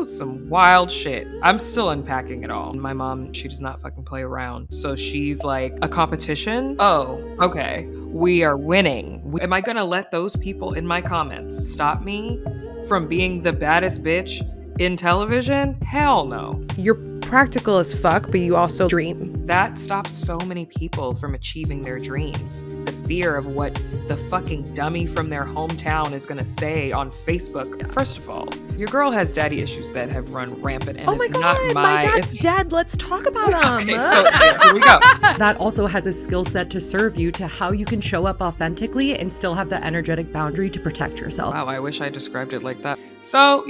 was some wild shit. I'm still unpacking it all. My mom, she does not fucking play around. So she's like, a competition? Oh, okay. We are winning. Am I gonna let those people in my comments stop me from being the baddest bitch in television? Hell no. You're practical as fuck, but you also dream. That stops so many people from achieving their dreams. The fear of what the fucking dummy from their hometown is gonna say on Facebook. First of all, your girl has daddy issues that have run rampant, and oh my it's God, not my dad's dead. Let's talk about him. Okay, so here we go. That also has a skill set to serve you to how you can show up authentically and still have the energetic boundary to protect yourself. Wow, I wish I described it like that. So,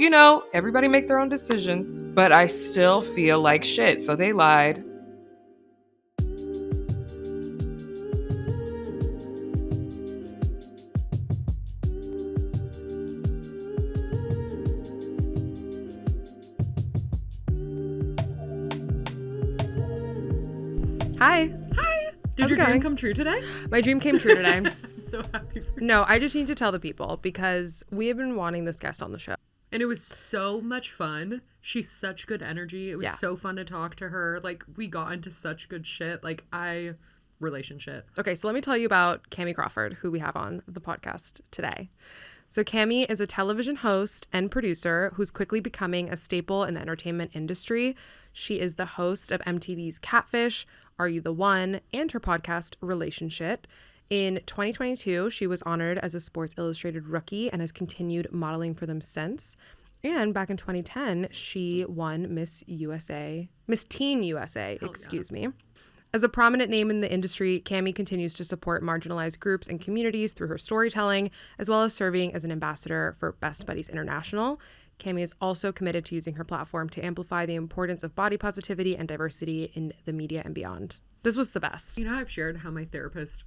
everybody make their own decisions, but I still feel like shit, so they lied. Hi. Did How's your it going? dream come true today? My dream came true today. I'm so happy for you. No, I just need to tell the people because we have been wanting this guest on the show. And it was so much fun. She's such good energy. It was so fun to talk to her. Like, we got into such good shit. Relationship. Okay, so let me tell you about Kamie Crawford, who we have on the podcast today. So Kamie is a television host and producer who's quickly becoming a staple in the entertainment industry. She is the host of MTV's Catfish, Are You the One, and her podcast Relationshit. In 2022, she was honored as a Sports Illustrated rookie and has continued modeling for them since. And back in 2010, she won Miss Teen USA, As a prominent name in the industry, Kamie continues to support marginalized groups and communities through her storytelling, as well as serving as an ambassador for Best Buddies International. Kamie is also committed to using her platform to amplify the importance of body positivity and diversity in the media and beyond. This was the best. You know, I've shared how my therapist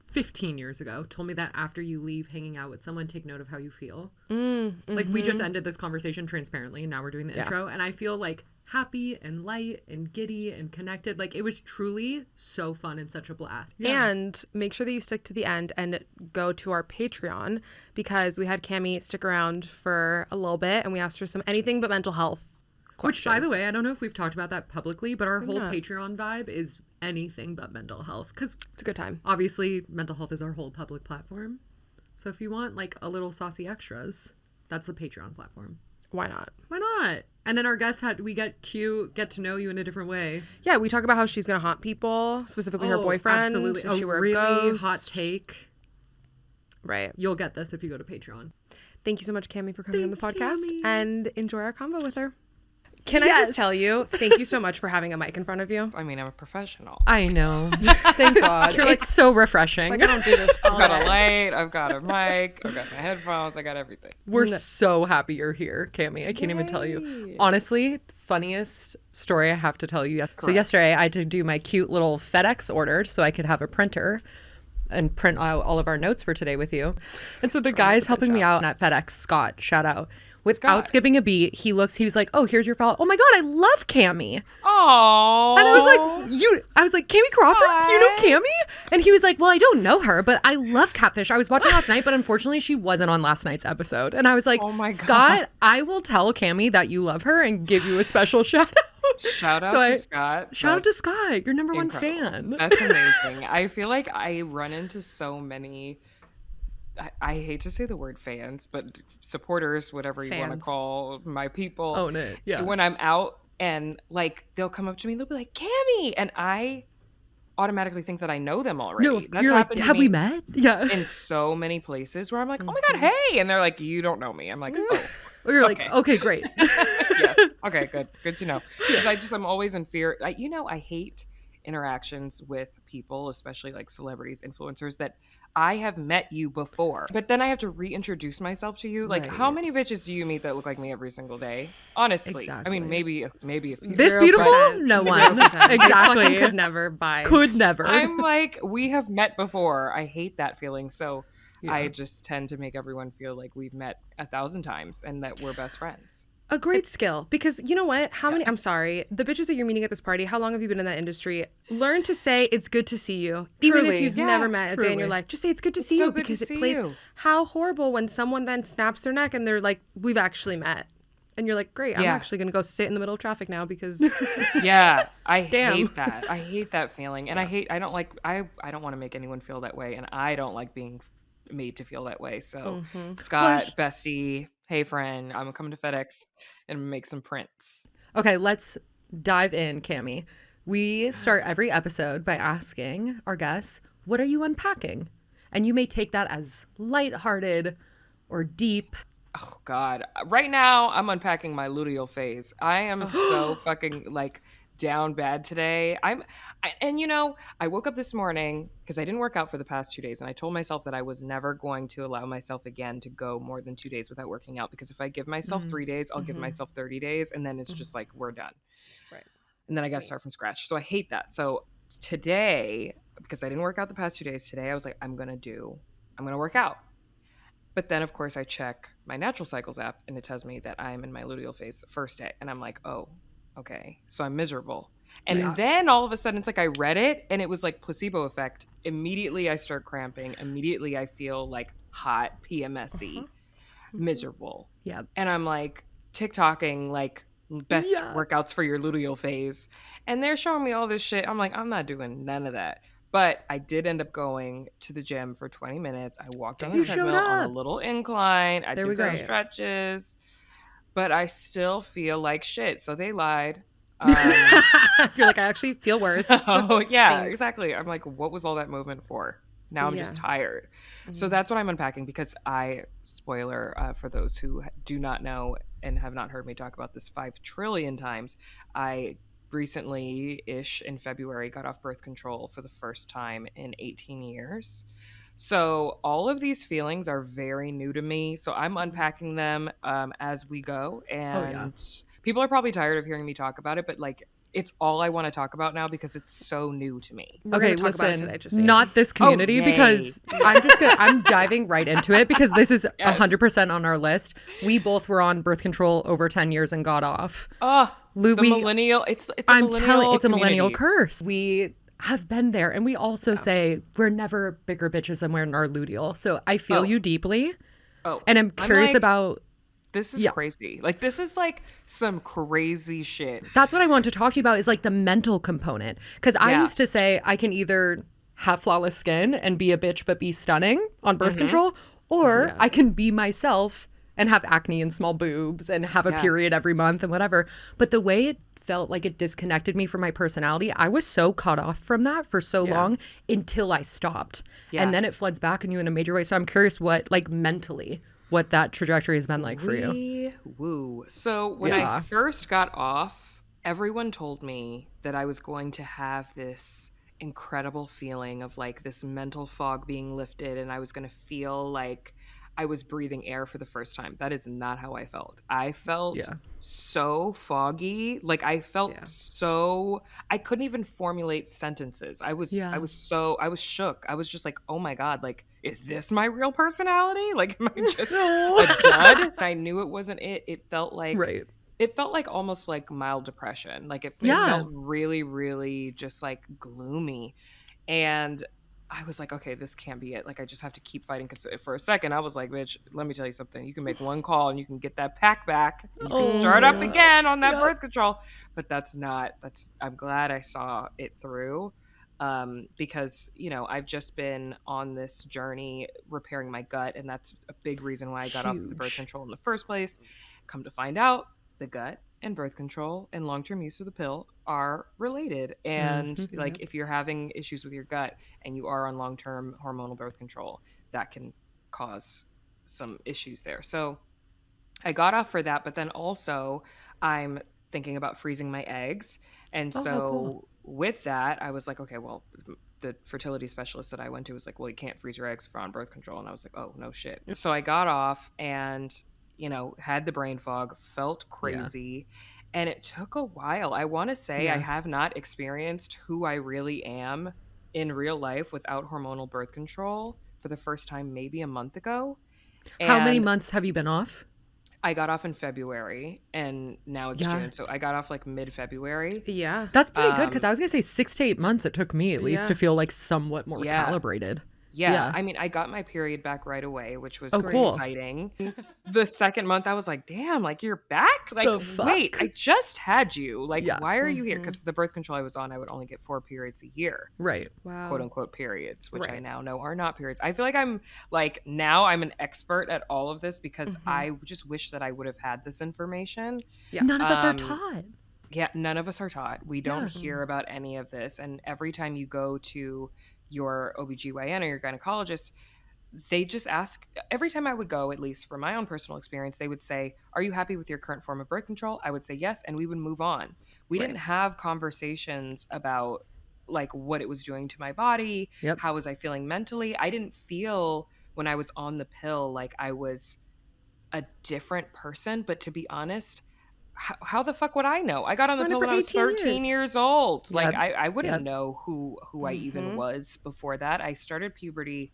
15 years ago told me that after you leave hanging out with someone, take note of how you feel. Like, we just ended this conversation transparently, and now we're doing the intro, and I feel like happy and light and giddy and connected. Like, it was truly so fun and such a blast. And make sure that you stick to the end and go to our Patreon, because we had Kamie stick around for a little bit and we asked her some anything but mental health questions. Which, by the way, I don't know if we've talked about that publicly, but our whole Patreon vibe is anything but mental health, because it's a good time. Obviously, mental health is our whole public platform. So if you want like a little saucy extras, that's the Patreon platform. Why not? Why not? And then our guests we get cute, get to know you in a different way. Yeah, we talk about how she's gonna haunt people, specifically her boyfriend. Absolutely. So she were really a ghost. hot take. Right. You'll get this if you go to Patreon. Thank you so much, Kamie, for coming on the podcast, Kamie. and enjoy our convo with her. Can I just tell you, thank you so much for having a mic in front of you. I mean, I'm a professional. I know. Thank God. It's so refreshing. Like, I don't do this all I've got a day. light, I've got a mic, I've got my headphones, I got everything. We're so happy you're here, Kamie. I can't even tell you. Honestly, funniest story I have to tell you. So yesterday I had to do my cute little FedEx order so I could have a printer and print out all of our notes for today with you. And so the guy's helping me out at FedEx, Scott, shout out. Without skipping a beat, he was like, oh, here's your file. Oh my God, I love Kamie. Oh. And I was like, Kamie Crawford? Do you know Kamie? And he was like, well, I don't know her, but I love Catfish. I was watching last night, but unfortunately she wasn't on last night's episode. And I was like, oh my God. Scott, I will tell Kamie that you love her and give you a special shout out. Shout out to Scott. Shout out to Scott, your number one fan. That's amazing. I feel like I run into so many, I hate to say the word fans, but supporters, whatever you want to call my people. Own it. Yeah. When I'm out and like they'll come up to me, they'll be like, Kamie, and I automatically think that I know them already. No, that's you're happened like, to have me we met? Yeah. in so many places where I'm like, oh my God, hey, and they're like, you don't know me. I'm like, oh. Or you're like, okay, great. Yes. Okay, good to know. Because I'm always in fear. I hate interactions with people, especially like celebrities, influencers, that I have met you before, but then I have to reintroduce myself to you. Like, how many bitches do you meet that look like me every single day? Honestly. Exactly. I mean, maybe a few. This 0%. beautiful? No one. 0%. Exactly. Could never buy. Could never. I'm like, we have met before. I hate that feeling. So I just tend to make everyone feel like we've met 1,000 times and that we're best friends. A great skill, because you know what? I'm sorry, the bitches that you're meeting at this party, how long have you been in that industry? Learn to say it's good to see you. Even if you've never met a day in your life, just say it's good to see you, because it plays. How horrible when someone then snaps their neck and they're like, we've actually met. And you're like, great, I'm Yeah. actually going to go sit in the middle of traffic now because Yeah, I Damn. hate that. I hate that feeling, and I don't want to make anyone feel that way, and I don't like being made to feel that way. So, Scott, bestie, hey friend, I'm coming to FedEx and make some prints. Okay, let's dive in, Kamie. We start every episode by asking our guests, what are you unpacking? And you may take that as lighthearted or deep. Oh God! Right now, I'm unpacking my luteal phase. I am so fucking like down bad today. And I woke up this morning because I didn't work out for the past 2 days, and I told myself that I was never going to allow myself again to go more than 2 days without working out. Because if I give myself 3 days, I'll give myself 30 days, and then it's just like we're done. Right. And then I got to start from scratch. So I hate that. So today, because I didn't work out the past 2 days, today I was like, I'm gonna work out. But then, of course, I check my Natural Cycles app, and it tells me that I'm in my luteal phase the first day. And I'm like, oh, okay. So I'm miserable. And then all of a sudden, it's like I read it, and it was like placebo effect. Immediately, I start cramping. Immediately, I feel like hot, PMS-y, miserable. Yep. And I'm like TikToking, like, best workouts for your luteal phase. And they're showing me all this shit. I'm like, I'm not doing none of that. But I did end up going to the gym for 20 minutes. I walked on the treadmill on a little incline. I did some stretches. But I still feel like shit. So they lied. You're like, I actually feel worse. Oh, yeah, exactly. I'm like, what was all that movement for? Now I'm just tired. So that's what I'm unpacking because spoiler for those who do not know and have not heard me talk about this 5 trillion times, I recently-ish in February got off birth control for the first time in 18 years. So all of these feelings are very new to me. So I'm unpacking them as we go. And people are probably tired of hearing me talk about it, but like it's all I want to talk about now because it's so new to me. Okay, listen, not this community because I'm diving right into it because this is 100% on our list. We both were on birth control over 10 years and got off. Oh, the millennial, it's a millennial curse. We have been there, and we also say we're never bigger bitches than we're in our luteal. So I feel you deeply. Oh, and I'm curious about. This is crazy. Like, this is like some crazy shit. That's what I want to talk to you about is like the mental component. Because I used to say I can either have flawless skin and be a bitch but be stunning on birth control, or I can be myself and have acne and small boobs and have a period every month and whatever. But the way it felt like it disconnected me from my personality, I was so cut off from that for so long until I stopped. Yeah. And then it floods back on you in a major way. So I'm curious what, like mentally, what that trajectory has been like for you. Woo. So when I first got off, everyone told me that I was going to have this incredible feeling of like this mental fog being lifted, and I was going to feel like I was breathing air for the first time. That is not how I felt. I felt so foggy. Like I felt so, I couldn't even formulate sentences. I was shook. I was just like, oh my God, like, is this my real personality? Like, am I just a dud? I knew it wasn't it. It felt like, it felt like almost like mild depression. Like it felt really, really just like gloomy. And I was like, okay, this can't be it. Like, I just have to keep fighting. Because for a second, I was like, bitch, let me tell you something. You can make one call and you can get that pack back. You can start up again on that birth control. But I'm glad I saw it through. Because, I've just been on this journey repairing my gut. And that's a big reason why I got off the birth control in the first place. Come to find out, the gut and birth control and long-term use of the pill are related. And like if you're having issues with your gut and you are on long-term hormonal birth control, that can cause some issues there. So I got off for that, but then also I'm thinking about freezing my eggs. And with that, I was like, okay, well, the fertility specialist that I went to was like, well, you can't freeze your eggs if you're on birth control. And I was like, oh, no shit. So I got off and had the brain fog, felt crazy. And it took a while. I want to say I have not experienced who I really am in real life without hormonal birth control for the first time maybe a month ago. How many months have you been off? I got off in February and now it's June. So I got off like mid-February. Yeah. That's pretty good because I was going to say 6 to 8 months it took me at least to feel like somewhat more calibrated. Yeah. I mean, I got my period back right away, which was cool. exciting. The second month, I was like, damn, like you're back? Like, The fuck? wait, I just had you. Like, Yeah. why are you here? Because the birth control I was on, I would only get 4 periods a year. Right. Wow. Quote unquote periods, which I Right. now know are not periods. I feel like I'm like, now I'm an expert at all of this because I just wish that I would have had this information. Yeah. None of us are taught. Yeah, none of us are taught. We don't hear about any of this. And every time you go to your OBGYN or your gynecologist, they just ask, every time I would go, at least from my own personal experience, they would say, are you happy with your current form of birth control? I would say yes, and we would move on. We didn't have conversations about like what it was doing to my body, how was I feeling mentally. I didn't feel when I was on the pill like I was a different person, but to be honest, how the fuck would I know? I got on the pill when I was 13 years old. Like I wouldn't know who I even was before that. I started puberty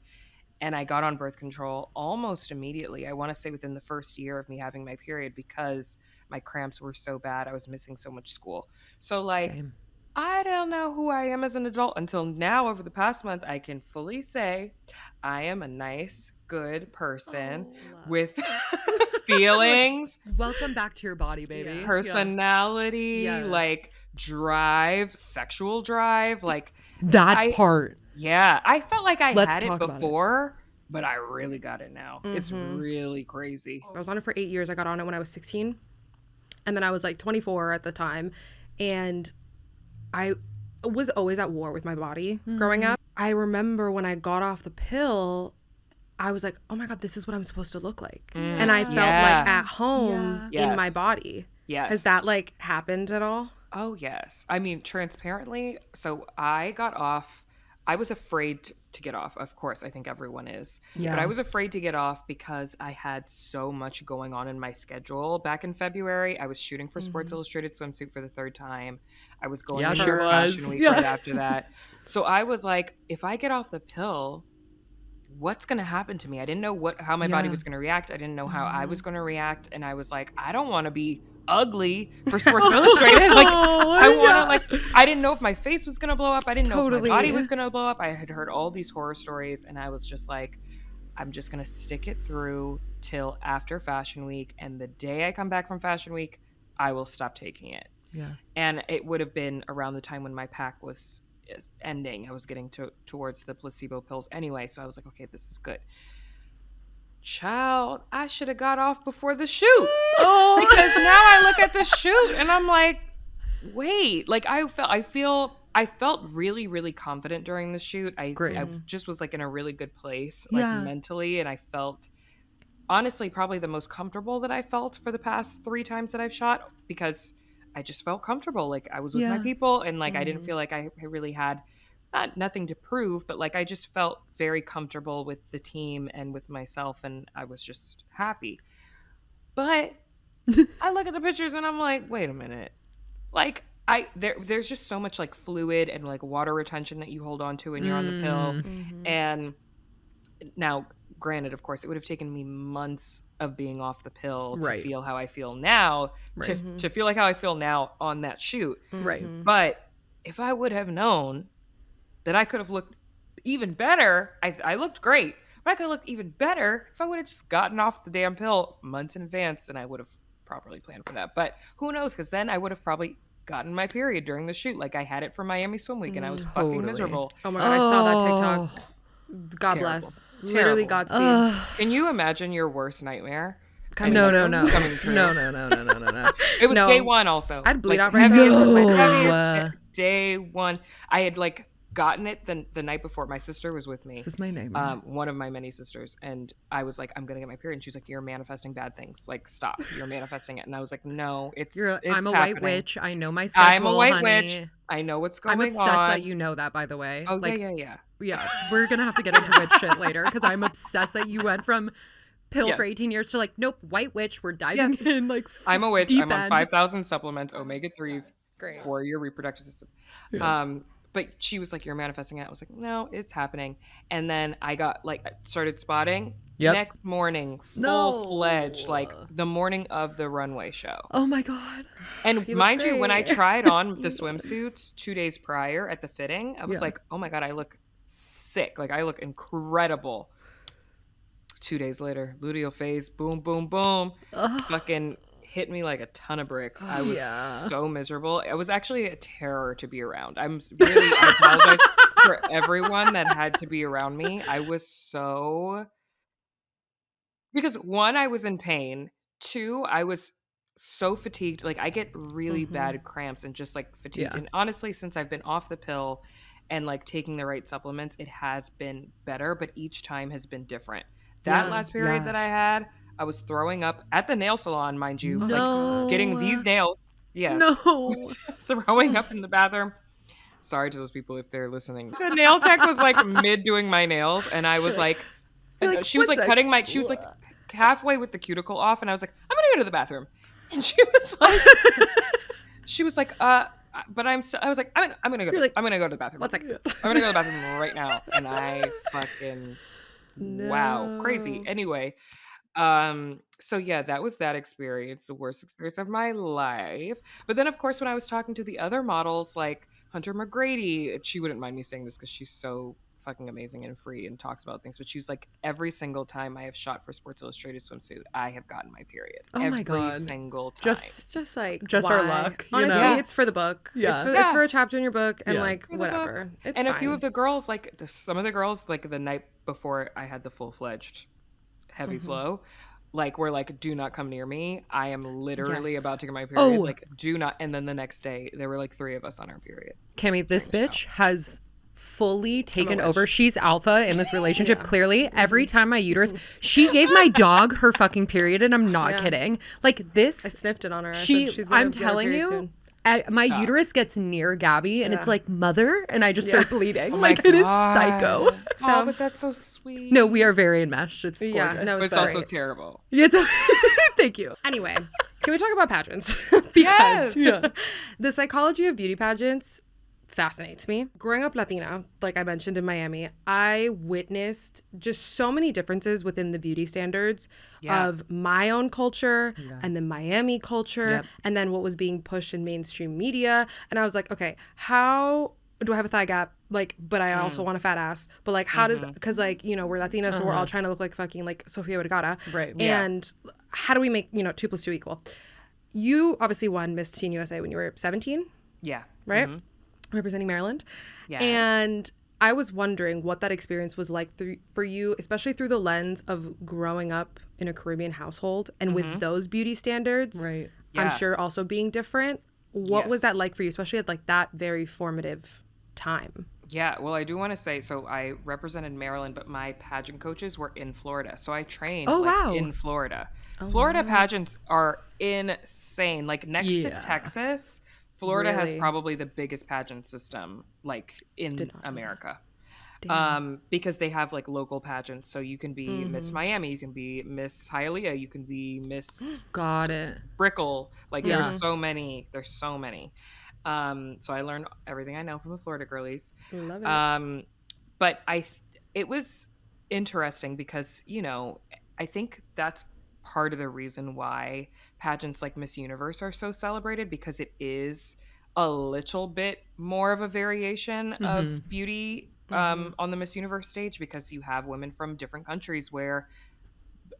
and I got on birth control almost immediately. I want to say within the first year of me having my period because my cramps were so bad. I was missing so much school. So like, I don't know who I am as an adult until now. Over the past month, I can fully say I am a nice, good person with feelings. Welcome back to your body, baby. Personality, like drive, sexual drive, like that part. Yeah, I felt like I had it before, but I really got it now. It's really crazy. I was on it for 8 years. I got on it when I was 16, and then I was like 24 at the time, and I was always at war with my body growing up. I remember when I got off the pill, I was like, oh my God, this is what I'm supposed to look like. And I felt like at home in my body. Yes. Has that like happened at all? Oh, yes. I mean, transparently, so I got off. I was afraid to get off. Of course, I think everyone is. Yeah. But I was afraid to get off because I had so much going on in my schedule. Back in February, I was shooting for Sports Illustrated swimsuit for the 3rd time. I was going to Fashion Week right after that. So I was like, if I get off the pill, what's going to happen to me? I didn't know how my body was going to react. I didn't know how I was going to react. And I was like, I don't want to be ugly for Sports Illustrated. Like, I want to, like, I didn't know if my face was going to blow up. I didn't know if my body was going to blow up. I had heard all these horror stories, and I was just like, I'm just going to stick it through till after Fashion Week. And the day I come back from Fashion Week, I will stop taking it. Yeah. And it would have been around the time when my pack was ending. I was getting towards the placebo pills anyway. So I was like, okay, this is good. Child, I should have got off before the shoot. Because now I look at the shoot and I'm like, wait, like I felt really, really confident during the shoot. I just was like in a really good place, like mentally. And I felt honestly probably the most comfortable that I felt for the past 3 times that I've shot, because I just felt comfortable. Like I was with my people, and like I didn't feel like I really had nothing to prove, but like I just felt very comfortable with the team and with myself, and I was just happy. But I look at the pictures and I'm like, wait a minute. Like there's just so much like fluid and like water retention that you hold on to when you're on the pill. And now, granted, of course, it would have taken me months of being off the pill to feel how I feel now, to feel like how I feel now on that shoot. But if I would have known that I could have looked even better, I looked great, but I could have looked even better if I would have just gotten off the damn pill months in advance, and I would have properly planned for that. But who knows, because then I would have probably gotten my period during the shoot. Like I had it for Miami Swim Week, and I was fucking miserable. Oh my God, I saw that TikTok. God bless. Literally Godspeed. Can you imagine your worst nightmare? No. Coming true. No. It was day 1 also. I'd bleed like, out right heaviest day 1. I had like gotten it the night before. My sister was with me. This is my name. One of my many sisters. And I was like, I'm going to get my period. And she's like, you're manifesting bad things. Like, stop. You're manifesting it. And I was like, no, it's I'm a happening. white witch. I know my schedule, I'm a white honey. witch. I know what's going on. I'm obsessed that you know that, by the way. Oh, like, yeah. Yeah, we're going to have to get into witch shit later, because I'm obsessed that you went from pill for 18 years to like, nope, white witch, we're diving in like I'm a witch. I'm on end. 5,000 supplements, omega-3s Great. for your reproductive system. But she was like, you're manifesting it. I was like, no, it's happening. And then I got like started spotting. Next morning, full-fledged, like the morning of the runway show. Oh my God. And mind you, when I tried on the swimsuits 2 days prior at the fitting, I was like, oh my God, I look sick. Like I look incredible. 2 days later, luteal phase, boom, boom, boom. Fucking hit me like a ton of bricks. I was so miserable. It was actually a terror to be around. I apologize for everyone that had to be around me. I was so, because one, I was in pain. Two, I was so fatigued. Like I get really bad cramps and just like fatigued. Yeah. And honestly, since I've been off the pill and like taking the right supplements, it has been better, but each time has been different. That last period that I had, I was throwing up at the nail salon, mind you, like getting these nails. Yes. No. Throwing up in the bathroom. Sorry to those people if they're listening. The nail tech was like mid doing my nails, and I was like, she was like cutting my, she was like halfway with the cuticle off, and I was like, I'm gonna go to the bathroom. And she was like, but I was like, I'm gonna go. I'm gonna go to the bathroom. 1 second. I'm gonna go to the bathroom right now. And I fucking wow, crazy. Anyway, so yeah, that was that experience, the worst experience of my life. But then, of course, when I was talking to the other models, like Hunter McGrady, she wouldn't mind me saying this because she's so fucking amazing and free and talks about things. But she was like, every single time I have shot for Sports Illustrated swimsuit, I have gotten my period. Oh my God. Every single time. Just like Just why? our luck, you Honestly, know? it's for the book. Yeah. It's for a chapter in your book, and like For the whatever. book. It's and fine. a few of the girls, like some of the girls, like the night before I had the full-fledged heavy flow, like were like, do not come near me. I am literally about to get my period. Like, do not. And then the next day, there were like 3 of us on our period. Kamie, this bitch has fully taken over. She's alpha in this relationship, clearly. Every time my uterus, she gave my dog her fucking period, and I'm not kidding. Like this. I sniffed it on her. I said she's gonna I'm get her telling period you, soon. my uterus gets near Gabby, and it's like, mother, and I just start bleeding. Oh my like, it is God. psycho. Oh, but that's so sweet. No, we are very enmeshed. It's gorgeous. Yeah, no, But it's also terrible. Yeah, thank you. Anyway, can we talk about pageants? Because Yes. the psychology of beauty pageants fascinates me. Growing up Latina, like I mentioned in Miami, I witnessed just so many differences within the beauty standards of my own culture and then Miami culture and then what was being pushed in mainstream media. And I was like, okay, how do I have a thigh gap? Like, but I also want a fat ass. But like, how does, because like, you know, we're Latina, so we're all trying to look like fucking like Sofia Vergara. Right. And how do we make, 2 + 2 equal? You obviously won Miss Teen USA when you were 17, Yeah. right? Representing Maryland. Yeah. And I was wondering what that experience was like for you, especially through the lens of growing up in a Caribbean household and with those beauty standards. Right. I'm Yeah. sure also being different. What was Yes. that like for you, especially at like that very formative time? Yeah, well, I do want to say, so I represented Maryland, but my pageant coaches were in Florida. So I trained in Florida. Florida pageants are insane. Like next to Texas, Florida has probably the biggest pageant system like in America. Because they have like local pageants. So you can be Miss Miami, you can be Miss Hialeah, you can be Miss Got it. Brickell. Like there's so many. So I learned everything I know from the Florida girlies. Love it. But it was interesting because, I think that's part of the reason why pageants like Miss Universe are so celebrated, because it is a little bit more of a variation of beauty on the Miss Universe stage, because you have women from different countries where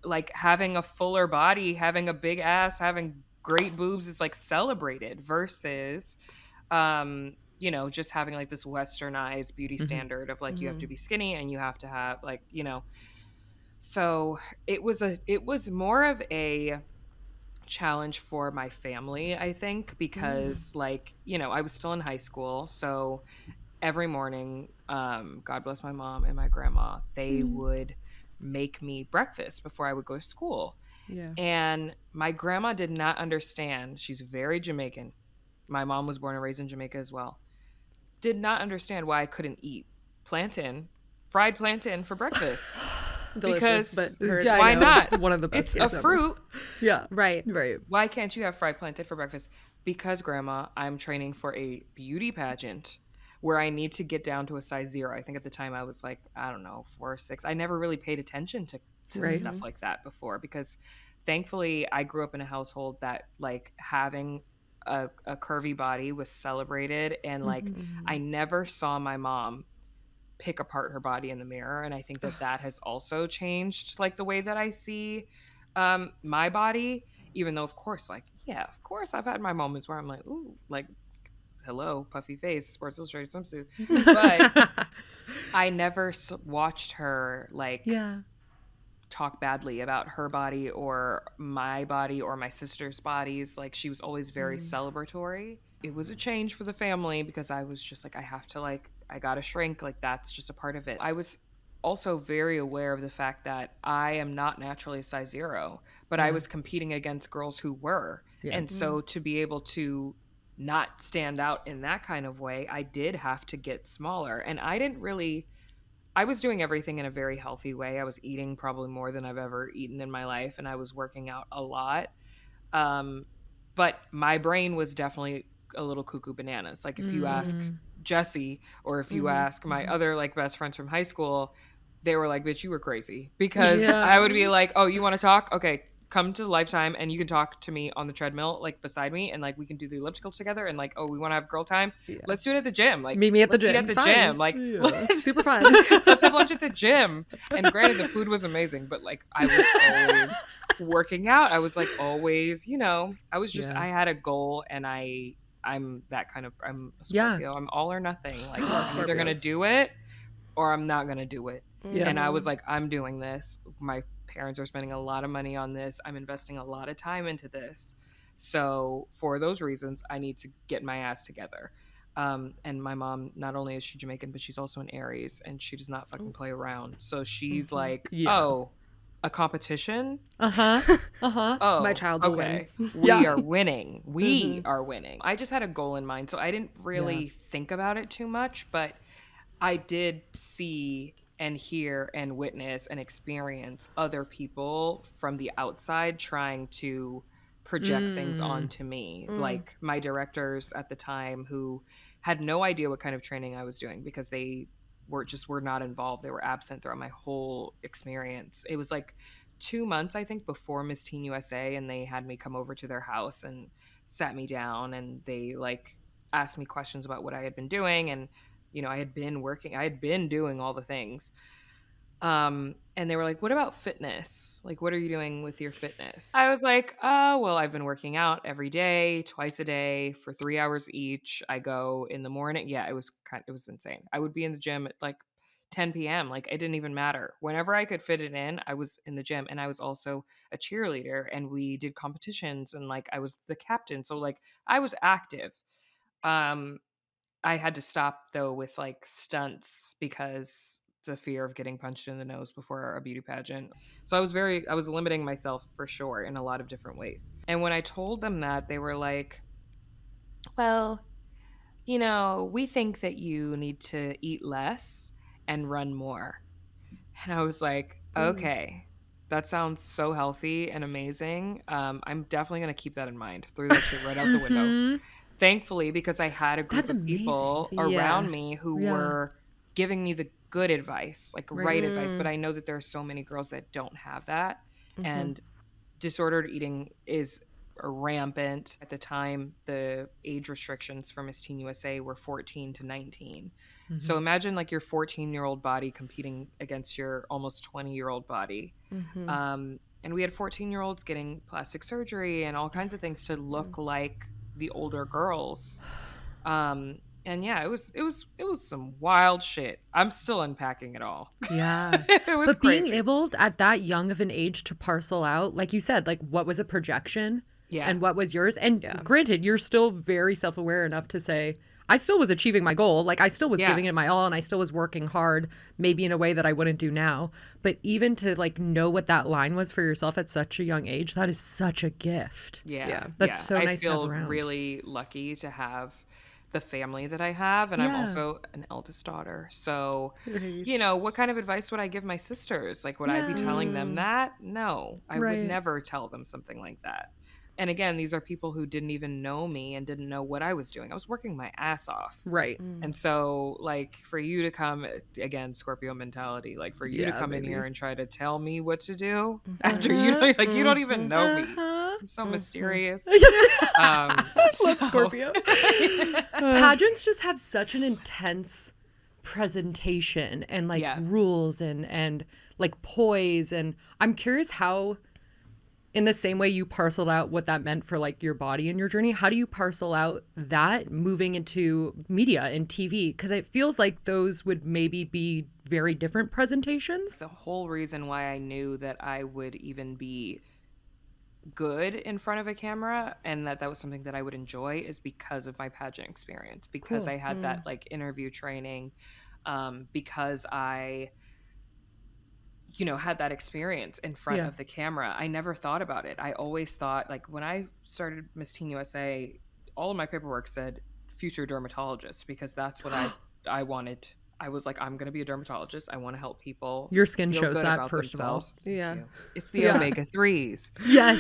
like having a fuller body, having a big ass, having great boobs is like celebrated versus just having like this westernized beauty standard of like you have to be skinny and you have to have like so it was more of a challenge for my family, I think, because I was still in high school, so every morning, God bless my mom and my grandma, they would make me breakfast before I would go to school. Yeah. And my grandma did not understand. She's very Jamaican. My mom was born and raised in Jamaica as well. Did not understand why I couldn't eat fried plantain for breakfast. Delicious, Because but why not? One of the best. It's a fruit. Yeah. Right. Why can't you have fried plantain for breakfast? Because, Grandma, I'm training for a beauty pageant where I need to get down to a size 0. I think at the time I was like, I don't know, 4 or 6. I never really paid attention to stuff like that before, because thankfully I grew up in a household that like having a curvy body was celebrated, and like I never saw my mom pick apart her body in the mirror. And I think that has also changed like the way that I see my body, even though of course, like, yeah, of course I've had my moments where I'm like, ooh, like, hello, puffy face, Sports Illustrated swimsuit. But I never watched her like talk badly about her body or my body or my sister's bodies. Like, she was always very celebratory. It was a change for the family because I was just like, I have to, like, I gotta shrink. Like, that's just a part of it. I was also very aware of the fact that I am not naturally a size 0, but I was competing against girls who were. And so to be able to not stand out in that kind of way, I did have to get smaller. And I was doing everything in a very healthy way. I was eating probably more than I've ever eaten in my life, and I was working out a lot. But my brain was definitely a little cuckoo bananas. Like, if you ask Jesse, or if you ask my other like best friends from high school, they were like, bitch, you were crazy. Because I would be like, oh, you want to talk? Okay, come to Lifetime and you can talk to me on the treadmill, like beside me, and like we can do the elliptical together. And like, oh, we want to have girl time. Let's do it at the gym. Like, meet me at the gym. Eat at the gym. Like, Super fun. let's have lunch at the gym. And granted, the food was amazing, but like, I was always working out. I was like always, I was just, I had a goal, and I'm that kind of, I'm a Scorpio. I'm all or nothing. Like, I'm either gonna do it or I'm not gonna do it. And I was like, I'm doing this. My parents are spending a lot of money on this. I'm investing a lot of time into this. So for those reasons, I need to get my ass together. And my mom, not only is she Jamaican, but she's also an Aries, and she does not fucking play around. So she's like, oh, a competition? Oh, My child will win. We are winning. We are winning. I just had a goal in mind, so I didn't really think about it too much, but I did see and hear and witness and experience other people from the outside trying to project things onto me. Like, my directors at the time, who had no idea what kind of training I was doing because they were not involved. They were absent throughout my whole experience. It was like 2 months, I think, before Miss Teen USA, and they had me come over to their house and sat me down, and they like asked me questions about what I had been doing. And I had been doing all the things. And they were like, what about fitness? Like, what are you doing with your fitness? I was like, oh, well, I've been working out every day, twice a day for 3 hours each. I go in the morning. Yeah, it was insane. I would be in the gym at like 10 p.m. Like, it didn't even matter. Whenever I could fit it in, I was in the gym. And I was also a cheerleader, and we did competitions, and like, I was the captain. So like, I was active. I had to stop though with like stunts because the fear of getting punched in the nose before a beauty pageant. So I was limiting myself for sure in a lot of different ways. And when I told them that, they were like, well, we think that you need to eat less and run more. And I was like, okay, that sounds so healthy and amazing. I'm definitely going to keep that in mind. Threw that shit right out the window. Thankfully, because I had a group of people around me who were giving me the good advice, like right advice. But I know that there are so many girls that don't have that. And disordered eating is rampant. At the time, the age restrictions for Miss Teen USA were 14 to 19. So imagine like your 14-year-old body competing against your almost 20-year-old body. And we had 14-year-olds getting plastic surgery and all kinds of things to look like the older girls. And yeah, it was some wild shit. I'm still unpacking it all. Yeah. It was but crazy. Being able at that young of an age to parcel out, like you said, like what was a projection and what was yours. And granted, you're still very self-aware enough to say, I still was achieving my goal. Like, I still was giving it my all, and I still was working hard, maybe in a way that I wouldn't do now. But even to like know what that line was for yourself at such a young age, that is such a gift. That's so nice to have around. I feel really lucky to have the family that I have, and I'm also an eldest daughter. So, what kind of advice would I give my sisters? Like, would I be telling them that? No, I would never tell them something like that. And again, these are people who didn't even know me and didn't know what I was doing. I was working my ass off. Right. And so, like, for you to come, again, Scorpio mentality, like, for you to come in here and try to tell me what to do after you don't even know me. I'm so mysterious. I love Scorpio. Pageants just have such an intense presentation and like Yeah. rules and like poise. And I'm curious how, in the same way you parceled out what that meant for like your body and your journey, how do you parcel out that moving into media and TV? Because it feels like those would maybe be very different presentations. The whole reason why I knew that I would even be good in front of a camera and that was something that I would enjoy is because of my pageant experience, because Cool. I had that like interview training, because I had that experience in front Yeah. of the camera. I never thought about it. I always thought, like, when I started Miss Teen USA, all of my paperwork said future dermatologist, because that's what I wanted. I was like, I'm going to be a dermatologist. I want to help people. Your skin feel shows good that, about first of all. themselves. Thank Yeah. you. It's the Yeah. omega-3s. Yes.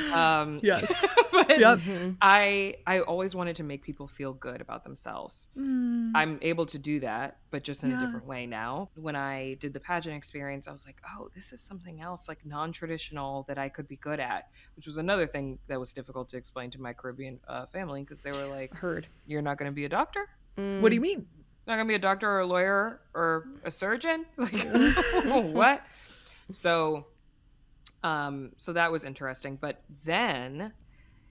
Yes. But Yep. I always wanted to make people feel good about themselves. I'm able to do that, but just in a different way now. When I did the pageant experience, I was like, oh, this is something else, like non-traditional, that I could be good at, which was another thing that was difficult to explain to my Caribbean family, because they were like, Heard. you're not going to be a doctor? What do you mean? Not going to be a doctor or a lawyer or a surgeon? Like, what? So that was interesting. But then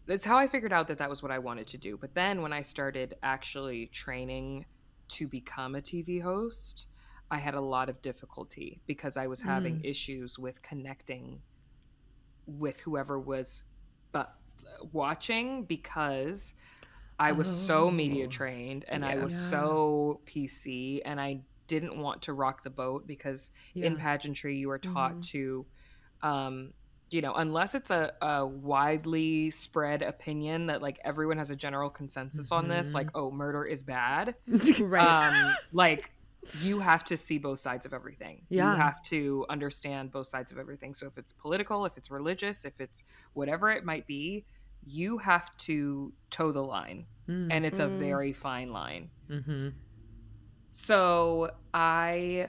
that's how I figured out that was what I wanted to do. But then when I started actually training to become a TV host, I had a lot of difficulty because I was having issues with connecting with whoever was watching, because I was so media trained and I was so PC, and I didn't want to rock the boat, because in pageantry you are taught to unless it's a widely spread opinion that like everyone has a general consensus on this, like, oh, murder is bad. Right. Like, you have to see both sides of everything. Yeah. You have to understand both sides of everything. So if it's political, if it's religious, if it's whatever it might be, you have to toe the line. And it's a very fine line. So I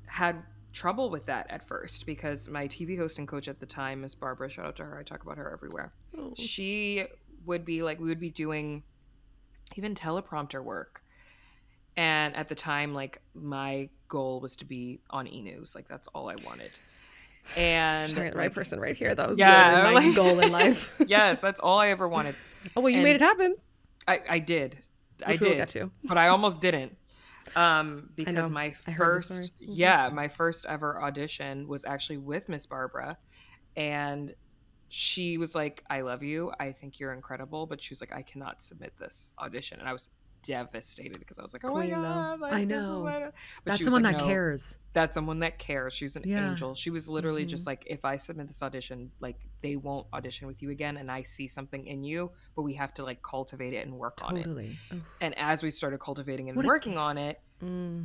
had trouble with that at first, because my TV hosting coach at the time, Miss Barbara, shout out to her, I talk about her everywhere. She would be like, we would be doing even teleprompter work. And at the time, like, my goal was to be on E-News. Like, that's all I wanted. And Sharing the right person right here. That was Yeah, literally my goal in life. yes, that's all I ever wanted. Oh, well, you And made it happen. I did. I Which we'll did. get to. But I almost didn't. Because know. my I heard the first, story. my first ever audition was actually with Miss Barbara, and she was like, I love you, I think you're incredible, but she was like, I cannot submit this audition. And I was devastated, because I was like, oh Queen, my though. God, like, I this is know. what But That's she was someone like, that no, cares. that's someone that cares. She's an Yeah. angel. She was literally just like, if I submit this audition, like, they won't audition with you again, and I see something in you, but we have to like cultivate it and work on it. Totally. And as we started cultivating and working on it,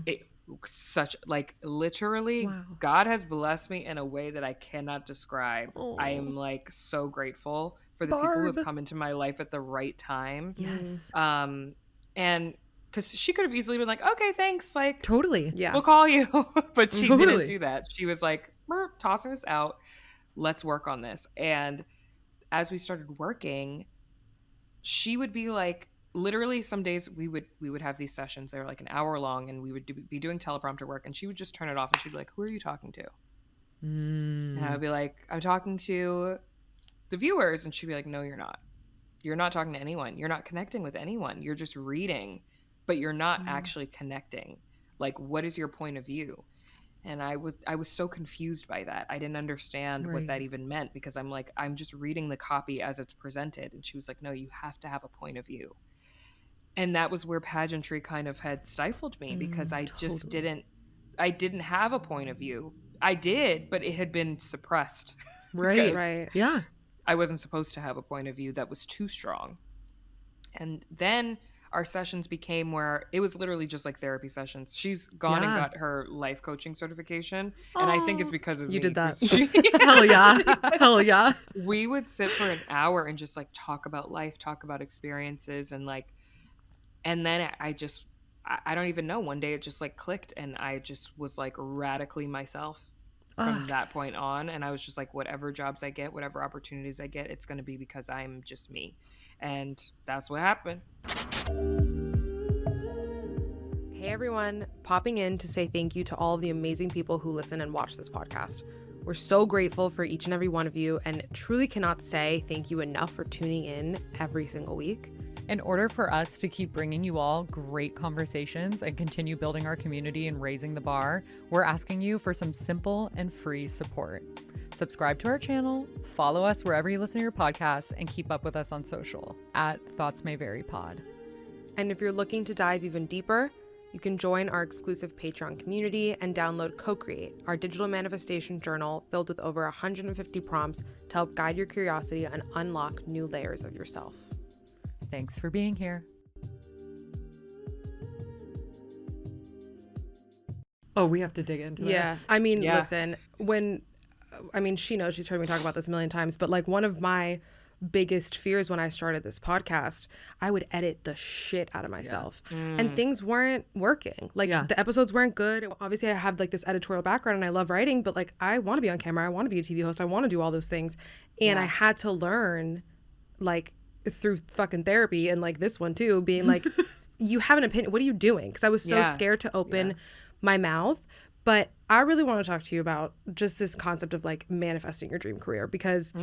it such like literally God has blessed me in a way that I cannot describe. I am like so grateful for the people who have come into my life at the right time. Yes. And because she could have easily been like, okay, thanks, like, Totally. Yeah. we'll call you. But she Totally. didn't do that. She was like, we're tossing this out, let's work on this. And as we started working, she would be like, literally some days we would have these sessions, they were like an hour long, and we would be doing teleprompter work, and she would just turn it off, and she'd be like, who are you talking to? And I would be like, I'm talking to the viewers. And she'd be like, no, you're not talking to anyone, you're not connecting with anyone, you're just reading, but you're not actually connecting. Like, what is your point of view? And I was so confused by that. I didn't understand what that even meant, because I'm like, I'm just reading the copy as it's presented. And she was like, no, you have to have a point of view. And that was where pageantry kind of had stifled me, because I just didn't have a point of view. I did, but it had been suppressed. Right. Right. Yeah. I wasn't supposed to have a point of view that was too strong. And then our sessions became where it was literally just like therapy sessions. She's gone and got her life coaching certification. And I think it's because of You me. did that. Hell yeah. Hell yeah. We would sit for an hour and just like talk about life, talk about experiences, and like, and then I don't even know, one day it just like clicked, and I just was like radically myself from that point on. And I was just like, whatever jobs I get, whatever opportunities I get, it's going to be because I'm just me. And that's what happened. Hey everyone, popping in to say thank you to all of the amazing people who listen and watch this podcast. We're so grateful for each and every one of you and truly cannot say thank you enough for tuning in every single week. In order for us to keep bringing you all great conversations and continue building our community and raising the bar, we're asking you for some simple and free support. Subscribe to our channel, follow us wherever you listen to your podcasts, and keep up with us on social at Thoughts May Vary Pod. And if you're looking to dive even deeper, you can join our exclusive Patreon community and download Co-Create, our digital manifestation journal filled with over 150 prompts to help guide your curiosity and unlock new layers of yourself. Thanks for being here. Oh, we have to dig into this. Yeah. I mean, listen, she knows, she's heard me talk about this a million times, but like one of my biggest fears when I started this podcast, I would edit the shit out of myself and things weren't working. Like the episodes weren't good. Obviously I have like this editorial background and I love writing, but like I want to be on camera. I want to be a TV host. I want to do all those things. And I had to learn like through fucking therapy and like this one too, being like, you have an opinion. What are you doing? Because I was so scared to open my mouth. But I really want to talk to you about just this concept of like manifesting your dream career, because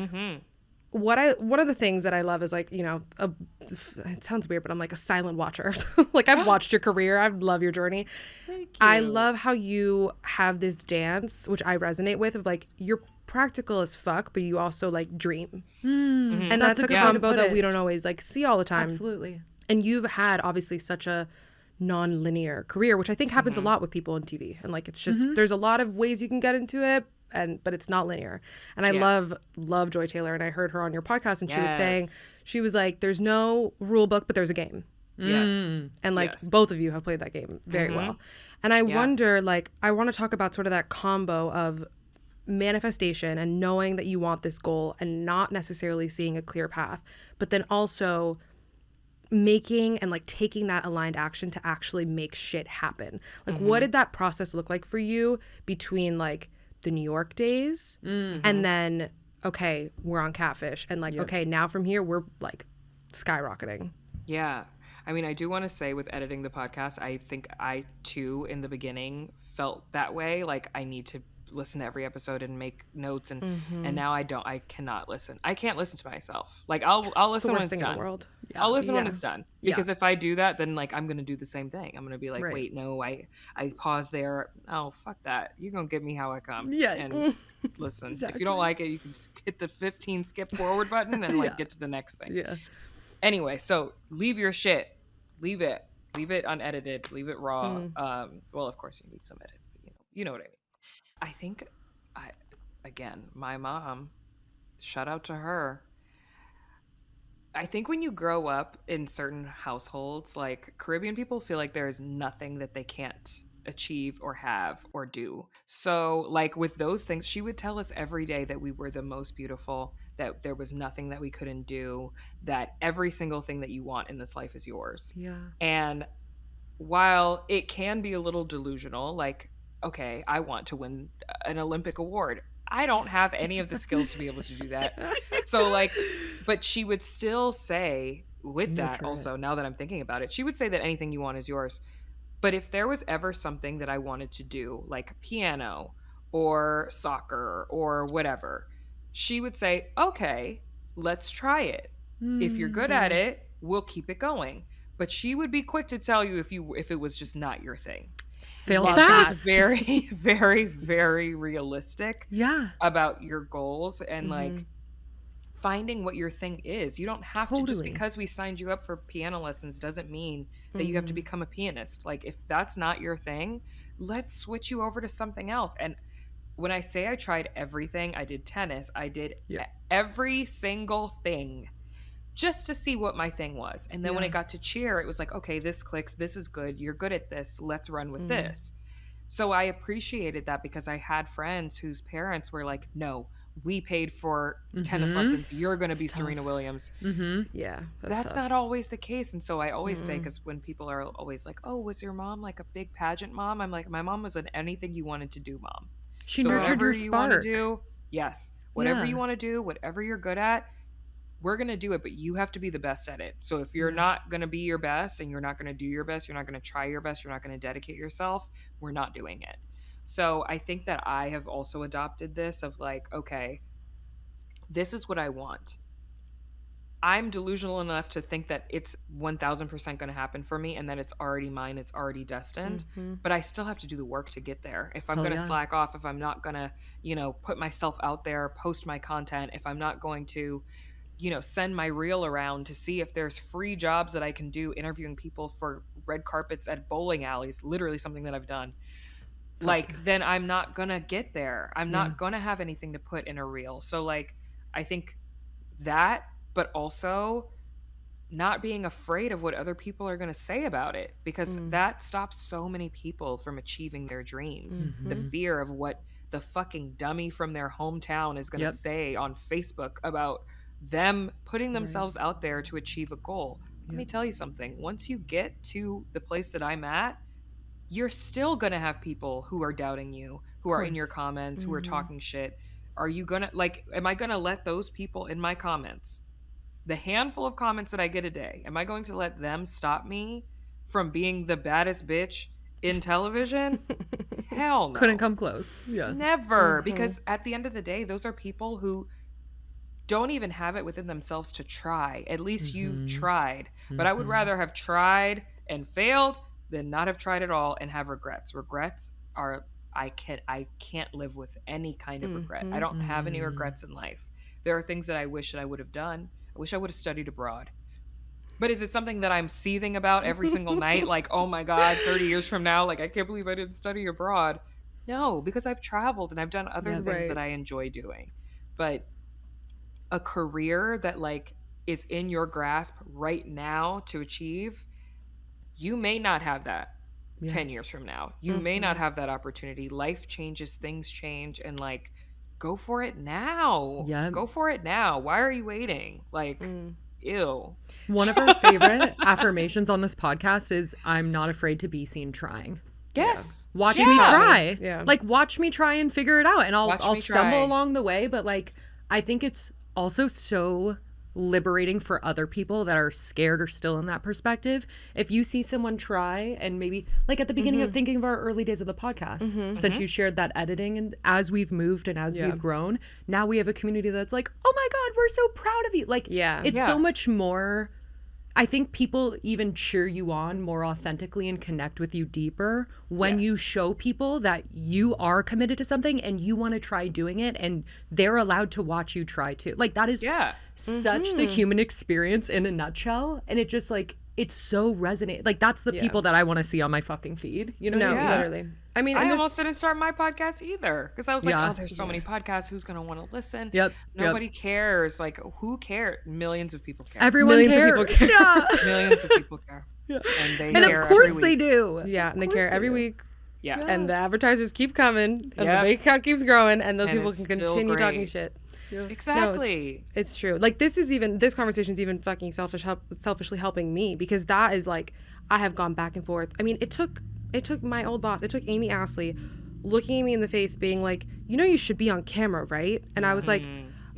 one of the things that I love is like, you know, it sounds weird, but I'm like a silent watcher. Like I've watched your career. I love your journey. Thank you. I love how you have this dance, which I resonate with, of like, you're practical as fuck, but you also like dream. And that's a combo that we don't always like see all the time. Absolutely. And you've had obviously such a non-linear career, which I think happens a lot with people in TV. And like, it's just, there's a lot of ways you can get into it, but it's not linear. And I love Joy Taylor. And I heard her on your podcast and she was saying, she was like, there's no rule book, but there's a game. Yes. And like both of you have played that game very well. And I wonder, like, I want to talk about sort of that combo of manifestation and knowing that you want this goal and not necessarily seeing a clear path, but then also making and like taking that aligned action to actually make shit happen. Like what did that process look like for you between like the New York days and then, okay, we're on Catfish and like, okay, now from here we're like skyrocketing. Yeah. I mean, I do want to say with editing the podcast, I think I too in the beginning felt that way. Like I need to listen to every episode and make notes and now I cannot listen. I can't listen to myself. Like I'll listen when it's done. I'll listen when it's done, because if I do that, then like I'm gonna do the same thing. I'm gonna be like, wait, no, I pause there. Oh, fuck that. You're gonna get me how I come. And listen. If you don't like it, you can just hit the 15 skip forward button and like get to the next thing. Anyway, so leave your shit. Leave it unedited. Leave it raw. Well, of course you need some edit. You know what I mean. I think, again, my mom, shout out to her. I think when you grow up in certain households, like Caribbean people feel like there is nothing that they can't achieve or have or do. So like with those things, she would tell us every day that we were the most beautiful, that there was nothing that we couldn't do, that every single thing that you want in this life is yours. And while it can be a little delusional, like, okay, I want to win an Olympic award. I don't have any of the skills to be able to do that. So like, but she would still say with that also, now that I'm thinking about it, she would say that anything you want is yours. But if there was ever something that I wanted to do, like piano or soccer or whatever, she would say, okay, let's try it. If you're good at it, we'll keep it going. But she would be quick to tell you if it was just not your thing. Fail fast. She's very, very, very realistic about your goals and like finding what your thing is. You don't have to, just because we signed you up for piano lessons doesn't mean that you have to become a pianist. Like if that's not your thing, let's switch you over to something else. And when I say I tried everything, I did tennis, I did every single thing just to see what my thing was. And then when it got to cheer, it was like, okay, this clicks. This is good. You're good at this. Let's run with this. So I appreciated that because I had friends whose parents were like, no, we paid for tennis lessons. You're going to be Serena Williams. Yeah. That's not always the case. And so I always say, because when people are always like, oh, was your mom like a big pageant mom? I'm like, my mom was an anything you wanted to do mom. She nurtured your spark. Whatever you want to do, whatever you want to do, whatever you're good at, we're going to do it, but you have to be the best at it. So if you're not going to be your best and you're not going to do your best, you're not going to try your best, you're not going to dedicate yourself, we're not doing it. So I think that I have also adopted this of like, okay, this is what I want. I'm delusional enough to think that it's 1000% going to happen for me and that it's already mine, it's already destined, but I still have to do the work to get there. If I'm going to slack off, if I'm not going to, put myself out there, post my content, if I'm not going to, send my reel around to see if there's free jobs that I can do interviewing people for red carpets at bowling alleys, literally something that I've done. Like, then I'm not going to get there. I'm not going to have anything to put in a reel. So like, I think that, but also not being afraid of what other people are going to say about it, because that stops so many people from achieving their dreams. The fear of what the fucking dummy from their hometown is going to say on Facebook about them putting themselves out there to achieve a goal. Let me tell you something. Once you get to the place that I'm at, you're still going to have people who are doubting you, who are in your comments, who are talking shit. Are you going to, like, am I going to let those people in my comments, the handful of comments that I get a day, am I going to let them stop me from being the baddest bitch in television? Hell no. Couldn't come close. Yeah. Never. Because at the end of the day, those are people who don't even have it within themselves to try. At least you tried. But I would rather have tried and failed than not have tried at all and have regrets. Regrets are, I can't live with any kind of regret. I don't have any regrets in life. There are things that I wish that I would have done. I wish I would have studied abroad. But is it something that I'm seething about every single night? Like, oh my God, 30 years from now, like, I can't believe I didn't study abroad. No, because I've traveled and I've done other things that I enjoy doing. But a career that, like, is in your grasp right now to achieve, you may not have that 10 years from now. You may not have that opportunity. Life changes, things change, and, like, go for it now. Go for it now. Why are you waiting? Like, ew. One of our favorite affirmations on this podcast is, I'm not afraid to be seen trying. Yes. Watch me try. Yeah. Like, watch me try and figure it out. And I'll stumble try. along the way. But, like, I think it's also so liberating for other people that are scared or still in that perspective. If you see someone try, and maybe like at the beginning of thinking of our early days of the podcast, since you shared that editing, and as we've moved and as we've grown, now we have a community that's like, oh my God, we're so proud of you. Like, it's so much more. I think people even cheer you on more authentically and connect with you deeper when you show people that you are committed to something and you want to try doing it, and they're allowed to watch you try too. Like, that is such the human experience in a nutshell. And it just, like, it's so resonant. Like, that's the people that I want to see on my fucking feed. You know? Literally. I mean, I almost didn't start my podcast either, because I was like, oh, there's so many podcasts. Who's going to want to listen? Nobody cares. Like, who cares? Millions of people care. Everyone cares. Of people care. Yeah. Millions of people care. And they And care of course every they week. do. Yeah, and they care every week. Yeah. And the advertisers keep coming, and the bank account keeps growing, and those And people it's can still continue great. talking shit. Exactly. No, it's true. Like, this conversation's even fucking selfishly helping me, because that is like, I have gone back and forth. I mean, it took my old boss, it took Amy Astley looking at me in the face being like, you should be on camera, right? And I was like,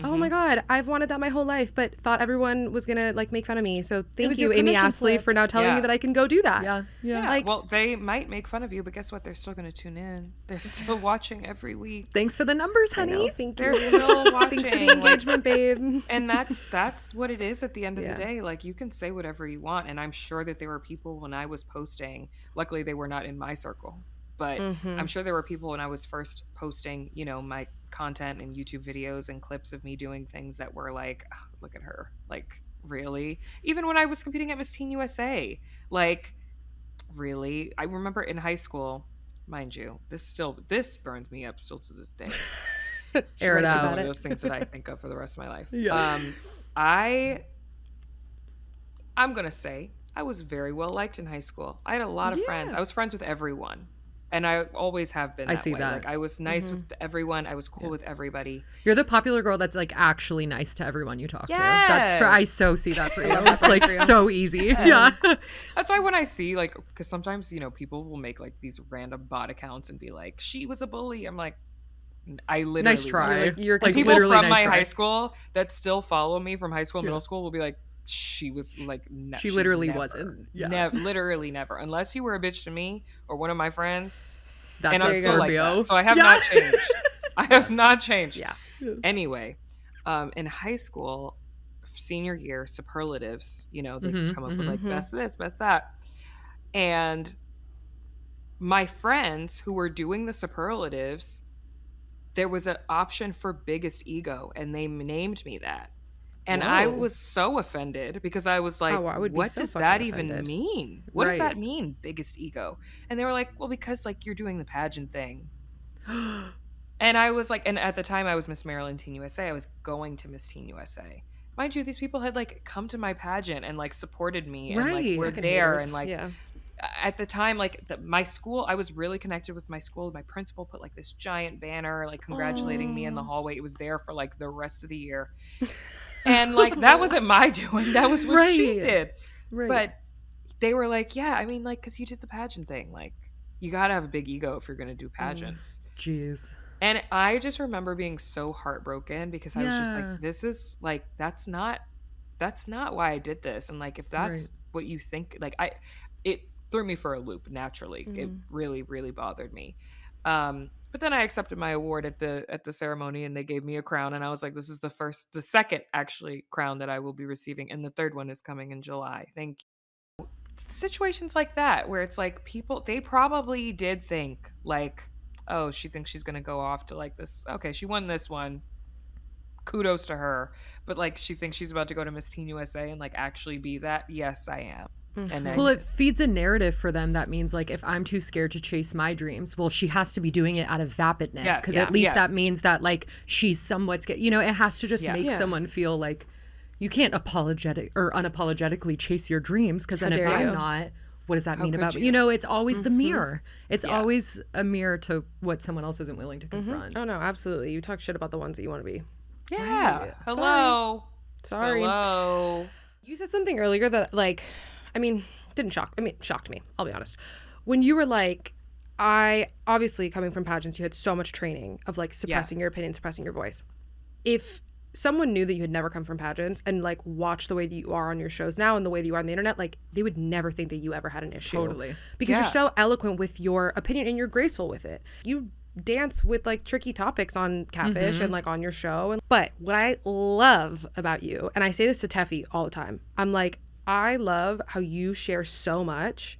oh my God, I've wanted that my whole life, but thought everyone was gonna, like, make fun of me. So thank you, Amy Astley, for now telling me that I can go do that. Yeah. Like, well, they might make fun of you, but guess what? They're still going to tune in. They're still watching every week. Thanks for the numbers, honey. Thank They're you. still watching. Thanks for the engagement, babe. And that's what it is at the end of the day. Like, you can say whatever you want, and I'm sure that there were people when I was posting, luckily they were not in my circle, but I'm sure there were people when I was first posting, my content and YouTube videos and clips of me doing things that were like, oh, look at her. Like, really? Even when I was competing at Miss Teen USA, like, really? I remember in high school, mind you, this burns me up still to this day. Air it out. One of those things that I think of for the rest of my life. I'm gonna say I was very well liked in high school. I had a lot of friends. I was friends with everyone, and I always have been. I see that. Like, I was nice with everyone. I was cool with everybody. You're the popular girl that's, like, actually nice to everyone you talk to. Yes. I so see that for you. It's like so easy. Yeah. That's why when I see, like, because sometimes people will make, like, these random bot accounts and be like, she was a bully. I'm like, I literally Nice try. You're like people literally from nice my try. high school that still follow me from high school, middle school will be like, she was like, She literally wasn't. Yeah. Literally never, unless you were a bitch to me or one of my friends. That's And a I'm still like Scorpio. that. So I have not changed. I have not changed. Yeah. Anyway, in high school, senior year, superlatives, you know, they come up with like best this, best that. And my friends who were doing the superlatives, there was an option for biggest ego, and they named me that. And I Whoa. was so offended because I was like, I would be what so does fucking that even offended. mean? What does Right. that mean, biggest ego? And they were like, well, because like you're doing the pageant thing. And I was like, and at the time I was Miss Maryland Teen USA. I was going to Miss Teen USA. Mind you, these people had like come to my pageant and like supported me and like Right. were Fucking there haters. and like Yeah. at the time, like my school, I was really connected with my school. My principal put like this giant banner like congratulating me in the hallway. It was there for like the rest of the year. And like that wasn't my doing. That was what she Right. did. Right. But they were like, yeah, I mean, like, because you did the pageant thing. Like, you got to have a big ego if you're going to do pageants. Jeez. And I just remember being so heartbroken because I was just Yeah. like, this is like, that's not why I did this. And like, if that's Right. what you think, like, it threw me for a loop naturally. It really, really bothered me. But then I accepted my award at the ceremony and they gave me a crown. And I was like, this is the second actually crown that I will be receiving. And the third one is coming in July. Thank you. Situations like that where it's like people, they probably did think like, oh, she thinks she's gonna go off to like this, okay, she won this one, kudos to her, but like she thinks she's about to go to Miss Teen USA and like actually be that. Yes, I am. And then Well, it feeds a narrative for them that means like if I'm too scared to chase my dreams, well, she has to be doing it out of vapidness Yes, because yes, at least yes. that means that like she's somewhat scared. You know, it has to just Yeah. make Yeah. someone feel like you can't unapologetically chase your dreams because then if dare I'm you. not, what does that mean could about me? you? You know, it's always the mirror. It's Yeah. always a mirror to what someone else isn't willing to confront. Oh no, absolutely. You talk shit about the ones that you want to be. yeah, Right. hello, Sorry. hello. You said something earlier that like, I mean, shocked me. I'll be honest. When you were like, I obviously coming from pageants, you had so much training of like suppressing your opinion, suppressing your voice. If someone knew that you had never come from pageants and like watched the way that you are on your shows now and the way that you are on the internet, like they would never think that you ever had an issue. Totally. Because Yeah. you're so eloquent with your opinion and you're graceful with it. You dance with like tricky topics on Catfish and like on your show. But what I love about you, and I say this to Teffy all the time, I'm like, I love how you share so much.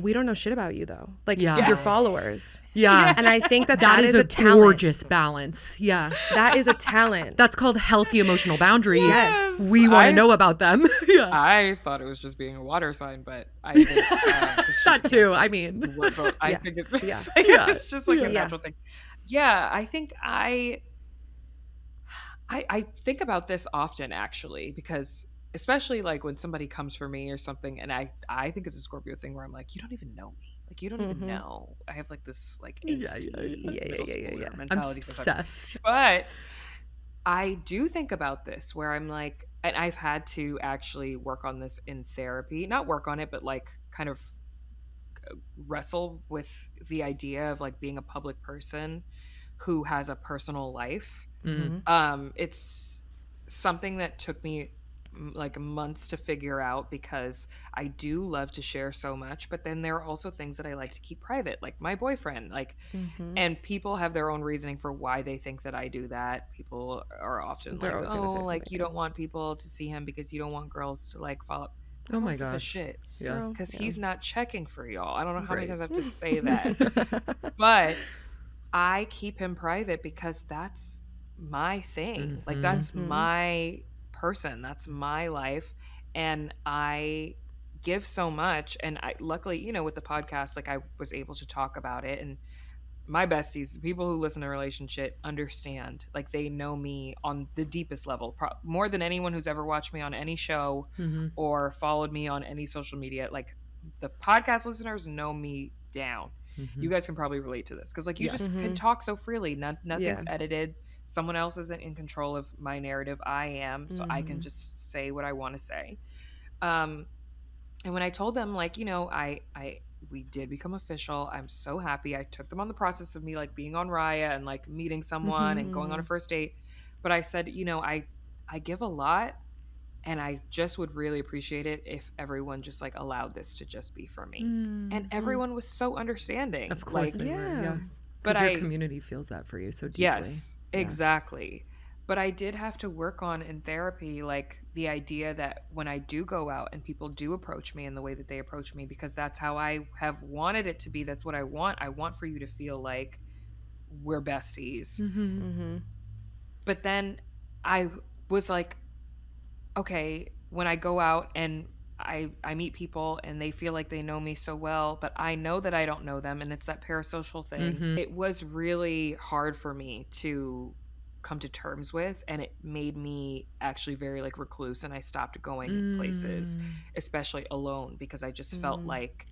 We don't know shit about you though. Like Yeah. your followers. Yeah. And I think that That is a a talent. gorgeous balance. Yeah. That is a talent. That's called healthy emotional boundaries. Yes. We want to know about them. Yeah. I thought it was just being a water sign, but I think it's That just too. I mean, we're both- I Yeah. think it's just, Yeah. it's just like a Yeah. natural thing. Yeah, I think I think about this often actually because especially like when somebody comes for me or something and I think it's a Scorpio thing where I'm like, you don't even know me. Like you don't even know. I have like this like angsty middle schooler I'm mentality sometimes. obsessed. But I do think about this where I'm like, and I've had to actually work on this in therapy, not work on it, but like kind of wrestle with the idea of like being a public person who has a personal life. It's something that took me like months to figure out because I do love to share so much, but then there are also things that I like to keep private, like my boyfriend, like, and people have their own reasoning for why they think that I do that. People are often They're like, always gonna say oh, like something, you don't want people to see him because you don't want girls to like follow. I Oh don't my give a gosh. shit. Yeah. Because he's not checking for y'all. I don't know how many Right. times I have to say that. But I keep him private because that's my thing. Like that's my person. That's my life. And I give so much. And I luckily, you know, with the podcast, like I was able to talk about it. And my besties, the people who listen to Relationshit understand. Like they know me on the deepest level, more than anyone who's ever watched me on any show or followed me on any social media. Like the podcast listeners know me down. You guys can probably relate to this because like you just can talk so freely. Nothing's edited. Someone else isn't in control of my narrative. I am, so I can just say what I want to say. And when I told them, like, you know, I we did become official. I'm so happy. I took them on the process of me like being on Raya and like meeting someone and going on a first date. But I said, you know, I give a lot, and I just would really appreciate it if everyone just like allowed this to just be for me. And everyone was so understanding. Of course like, they were, yeah. But your community feels that for you so deeply. Yes, exactly. But I did have to work on in therapy, like the idea that when I do go out and people do approach me in the way that they approach me, because that's how I have wanted it to be. That's what I want. I want for you to feel like we're besties. But then I was like, okay, when I go out and I meet people and they feel like they know me so well, but I know that I don't know them, and it's that parasocial thing. It was really hard for me to come to terms with, and it made me actually very like recluse, and I stopped going places, especially alone, because I just felt like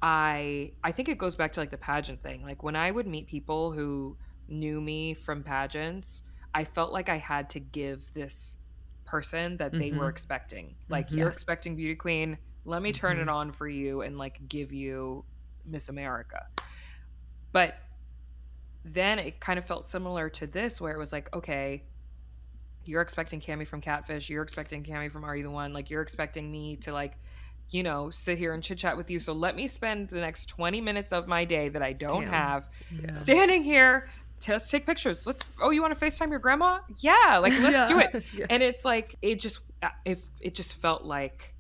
I think it goes back to like the pageant thing. Like when I would meet people who knew me from pageants, I felt like I had to give this person that they were expecting. Like, you're expecting beauty queen, let me turn it on for you and like give you Miss America. But then it kind of felt similar to this, where it was like, okay, you're expecting Kamie from Catfish, you're expecting Kamie from Are You the One, like you're expecting me to like, you know, sit here and chit chat with you, so let me spend the next 20 minutes of my day that I don't have standing here. Let's take pictures. You want to FaceTime your grandma? Yeah, like let's do it. And it's like it just felt like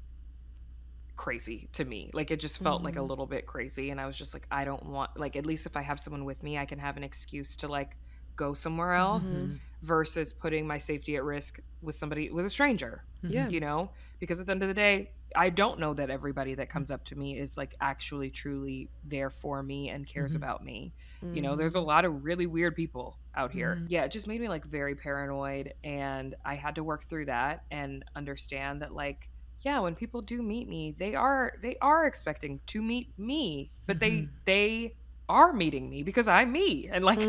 crazy to me. Like it just felt like a little bit crazy, and I was just like, I don't want, like, at least if I have someone with me, I can have an excuse to like go somewhere else versus putting my safety at risk with a stranger. You know, because at the end of the day, I don't know that everybody that comes up to me is like actually truly there for me and cares about me. You know, there's a lot of really weird people out here. Yeah, it just made me like very paranoid, and I had to work through that and understand that like, yeah, when people do meet me, they are expecting to meet me, but they are meeting me because I'm me, and like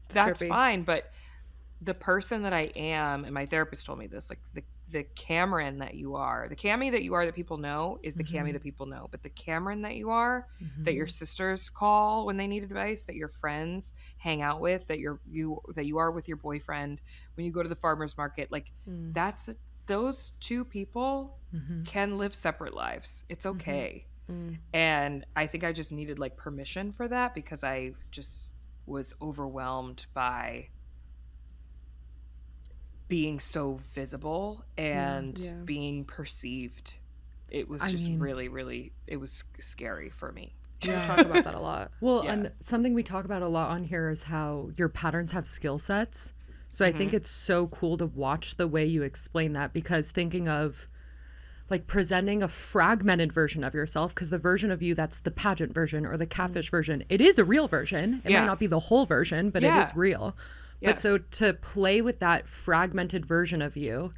that's fine. But the person that I am, and my therapist told me this, like the Cameron that you are, the Kamie that you are that people know is the Kamie that people know, but the Cameron that you are, that your sisters call when they need advice, that your friends hang out with, that you are with your boyfriend when you go to the farmer's market, like those two people can live separate lives. It's okay. And I think I just needed like permission for that, because I just was overwhelmed by being so visible and being perceived. It was just really, really, it was scary for me. We talk about that a lot. Well, and something we talk about a lot on here is how your patterns have skill sets. So I think it's so cool to watch the way you explain that, because thinking of like presenting a fragmented version of yourself, because the version of you that's the pageant version or the Catfish version, it is a real version. It might not be the whole version, but it is real. But so to play with that fragmented version of you,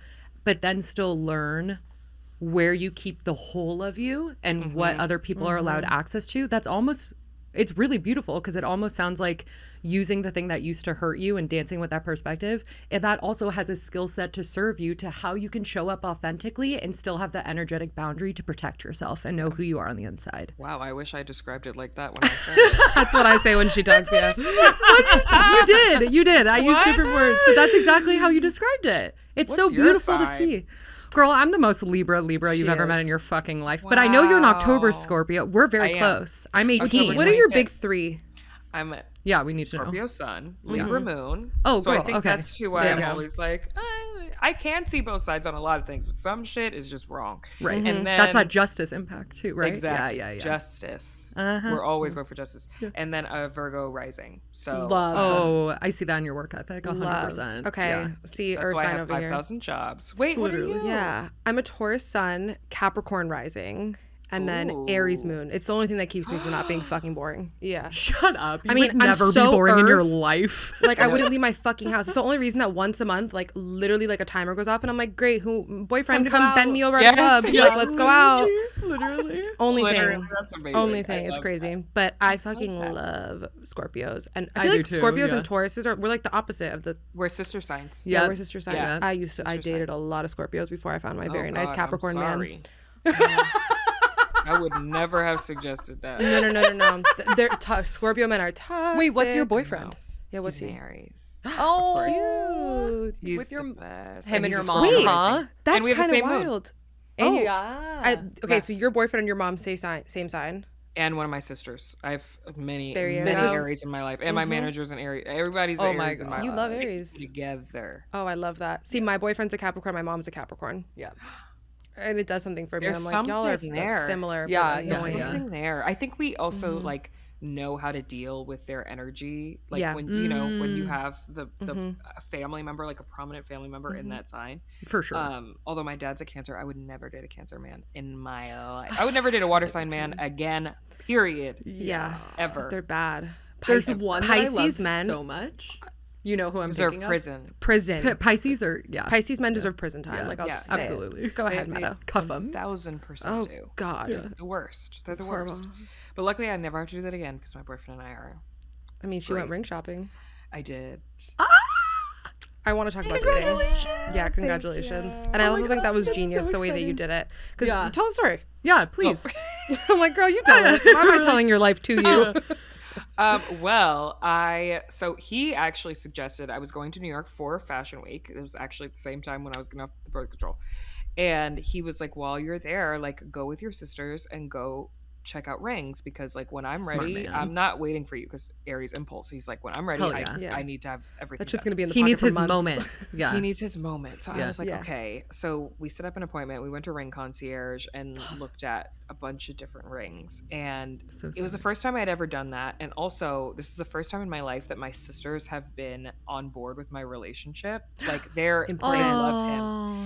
but then still learn where you keep the whole of you and what other people are allowed access to, it's really beautiful, because it almost sounds like using the thing that used to hurt you and dancing with that perspective. And that also has a skill set to serve you to how you can show up authentically and still have the energetic boundary to protect yourself and know who you are on the inside. Wow, I wish I described it like that when I said it. That's what I say when she talks. Yeah, You did. I used different words, but that's exactly how you described it. It's What's so your beautiful to sign? see. Girl, I'm the most Libra you've ever met in your fucking life. Wow. But I know you're an October Scorpio. We're very close. I'm 18. What are your big three? I'm we need to know. Scorpio sun, Libra moon. Oh, so girl, I think okay. that's too why I'm always like, I can see both sides on a lot of things, but some shit is just wrong. Right. And then that's that justice impact too, right? Exactly. Yeah. Justice. We're always going for justice. And then a Virgo rising. So love. Oh, I see that in your work ethic, 100%. Okay. Yeah. See, that's Earth why I sign have over here. 5,000 jobs. Wait, literally. What are you? Yeah, I'm a Taurus sun, Capricorn rising, and then Aries moon. It's the only thing that keeps me from not being fucking boring. Yeah. Shut up. You would I'm never so be boring in your Earth. life. Like, I wouldn't leave my fucking house. It's the only reason that once a month, like, literally, like, a timer goes off, and I'm like, great, boyfriend, come bend me over at the club. Yeah. Like, let's go out. Literally. Only Literally, thing. that's amazing. Only thing. I It's love crazy. that. But I fucking love Scorpios. And I I feel do like too, Scorpios yeah. and Tauruses we're like the opposite of the. We're sister signs. Yeah. We're sister signs. Yeah. I dated signs. a lot of Scorpios before I found my very Oh, nice God, Capricorn I'm man. sorry. I would never have suggested that. No. Scorpio men are toxic. Wait, what's your boyfriend? Yeah, what's He's he? an Aries. Oh, cute. He's with your the best. him and your he's a mom, Scorpio huh? rising. That's And we have the kind of same moon. wild. And Okay, so your boyfriend and your mom same sign. And one of my sisters. I have many There you many go. Aries in my life. And my manager's an Aries. Everybody's an my Aries in my God. You life. love Aries. Together. Oh, I love that. See, my boyfriend's a Capricorn. My mom's a Capricorn. Yeah. And it does something for me. There's I'm like, y'all are something there. similar. Yeah, but yeah, There's annoying. yeah. something there. I think we also like know how to deal with their energy. Like Yeah. when when you have the family member, like a prominent family member in that sign. For sure. Although my dad's a Cancer, I would never date a Cancer man in my life. I would never date a water sign man again. Period. Yeah. Ever. They're bad. There's one that I Pisces love men so much. You know who I'm Deserve thinking prison. prison. Pisces or Pisces men deserve prison time. Yeah. Like I'll Yeah, just say it. absolutely. Go ahead, They- Meadow. cuff them. 1000% Oh do. God. Yeah. The worst. They're the Horrible. worst. But luckily, I never have to do that again because my boyfriend and I are. I mean, she went Great. ring shopping. I did. I want to talk about dating. Yeah, congratulations. And I also think that was genius the way that you did it. Because Yeah. tell the story. Yeah, please. I'm like, girl, you tell it. Why am I telling your life to you? So he actually suggested I was going to New York for Fashion Week. It was actually at the same time when I was getting off the birth control. And he was like, while you're there, like go with your sisters and go check out rings because like when I'm Smart ready, man. I'm not waiting for you because Aries impulse. He's like, when I'm ready, Hell yeah. Yeah. I need to have everything. That's just done. going to be in the He pocket needs for his months. moment. Yeah. He needs his moment. So I Yeah. was like, Yeah. okay. So we set up an appointment. We went to Ring Concierge and looked at a bunch of different rings. And So it was the first time I had ever done that. And also, this is the first time in my life that my sisters have been on board with my relationship. Like they Important. love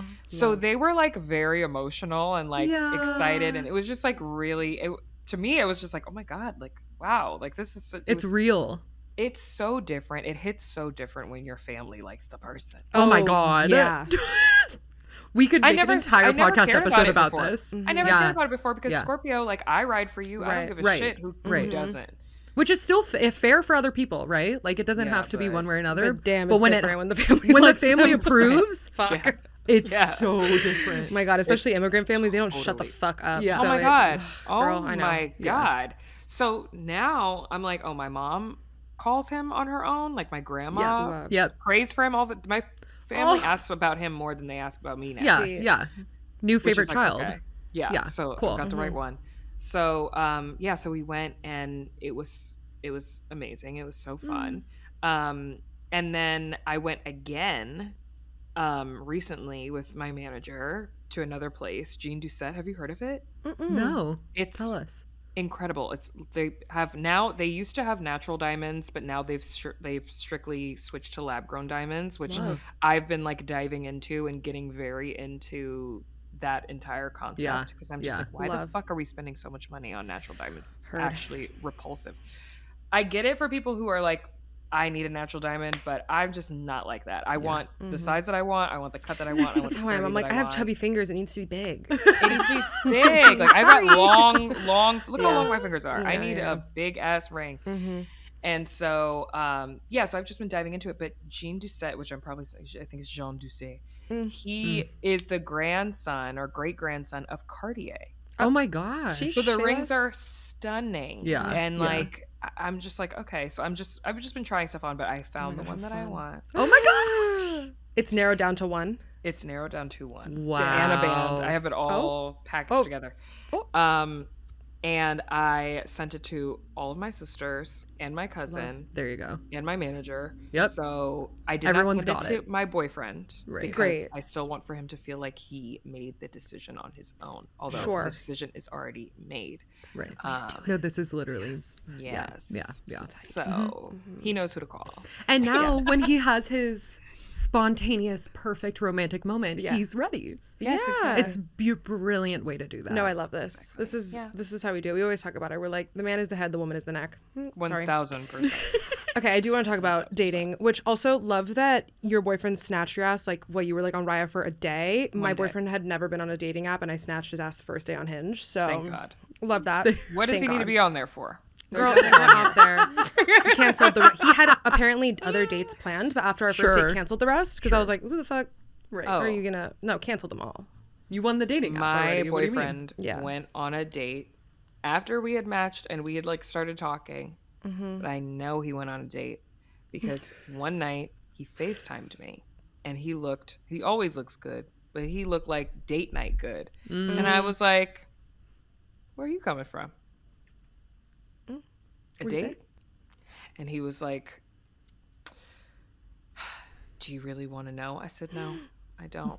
him. So they were like very emotional and like Yeah. excited. And it was just like really, to me, it was just like, oh my God, like, wow. Like this is, It's real. it's so different. It hits so different when your family likes the person. Oh my God. Yeah. We could I make never- an entire I never podcast cared about episode it about before. this. I never Yeah. cared about it before because Yeah. Scorpio, like I ride for you. I Right. don't give a Right. shit who Right. doesn't. Which is still fair for other people, right? Like it doesn't Yeah, have to be but- one way or another. But damn, but it's when different it when the family when the likes family them. approves, Fuck. Yeah. it's Yeah. so different. Oh my God, especially It's immigrant families, they don't shut the totally- fuck up. Yeah. Oh So my it- God. Oh girl, I know. my Yeah. God. So now I'm like, oh, my mom calls him on her own. Like my grandma Love. Yep. prays for him. My family Oh. asks about him more than they ask about me now. Yeah. Sweet. Yeah. New which is favorite like, child. okay. Yeah. Yeah, So cool. I got the right one. So so we went and it was amazing. It was so fun. And then I went again recently with my manager to another place, Jean Doucette. Have you heard of it? No. It's Tell us. incredible. They used to have natural diamonds, but now they've strictly switched to lab grown diamonds, which Love. I've been like diving into and getting very into that entire Yeah. concept because I'm just Yeah. like, why the Love. fuck are we spending so much money on natural diamonds? It's Heard. actually repulsive. I get it for people who are like, I need a natural diamond, but I'm just not like that. I want the size that I want. I want the cut that I want. I want That's the how I am. clarity I'm like, that I have want. chubby fingers. It needs to be big. It needs to be big. Like I've got long. Look how Yeah. long my fingers are. I Yeah, need yeah. a big ass ring. Mm-hmm. And so, so I've just been diving into it. But Jean Doucette, which I think it's Jean Doucette, he is the grandson or great grandson of Cartier. Oh my gosh. She- So the Famous? rings are stunning. Yeah, and yeah. like I'm just like, okay. So I've just been trying stuff on, but I found the one that I want. Oh my gosh. It's narrowed down to one. It's narrowed down to one. Wow. And a band. I have it all packaged together. Oh. And I sent it to all of my sisters and my cousin There you go. and my manager. Yep. So I did Everyone's not send got it to my boyfriend Right. because Great. I still want for him to feel like he made the decision on his own, although Sure. the decision is already made. Right. Um, No, this is literally. yes. Yeah. So he knows who to call. And now when he has his spontaneous, perfect romantic moment, Yeah. he's ready. Yes, Yeah. exactly. It's a brilliant way to do that. No, I love this. This is how we do it. We always talk about it. We're like, the man is the head, the woman is the neck. Sorry. 1000%. Okay, I do want to talk about dating, which also love that your boyfriend snatched your ass. Like, what, you were like on Raya for a day? My day. boyfriend had never been on a dating app, and I snatched his ass the first day on Hinge. So Thank God. love that. What does Thank he need to God. be on there for? Girl, get off there. He canceled he had apparently other dates planned, but after our first Sure. date, canceled the rest because I was like, who the fuck Right. are you gonna? No, canceled them all. You won the dating app My already. What do you mean? boyfriend Yeah. went on a date After we had matched and we had like started talking, but I know he went on a date because one night he FaceTimed me and he always looks good, but he looked like date night good. And I was like, where are you coming from? A What'd he say? date? And he was like, do you really want to know? I said, no, I don't.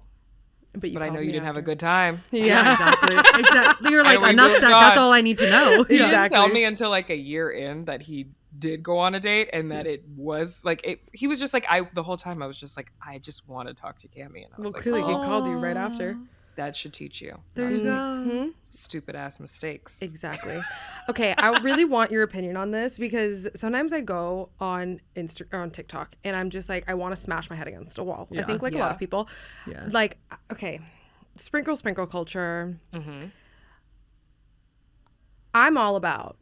But I know you didn't have a good time. Yeah, exactly. You're like, we enough moved said. on. That's all I need to know. He didn't Exactly. tell me until like a year in that he did go on a date and that it was like he was just like the whole time I was just like, I just want to talk to Kamie, and I was Well, like, clearly he called you right after. that should teach you There you go. stupid ass mistakes. Exactly. Okay, I really want your opinion on this because sometimes I go on on TikTok and I'm just like, I want to smash my head against a wall. I think like a lot of people. Yeah. Like, okay, sprinkle culture. I'm all about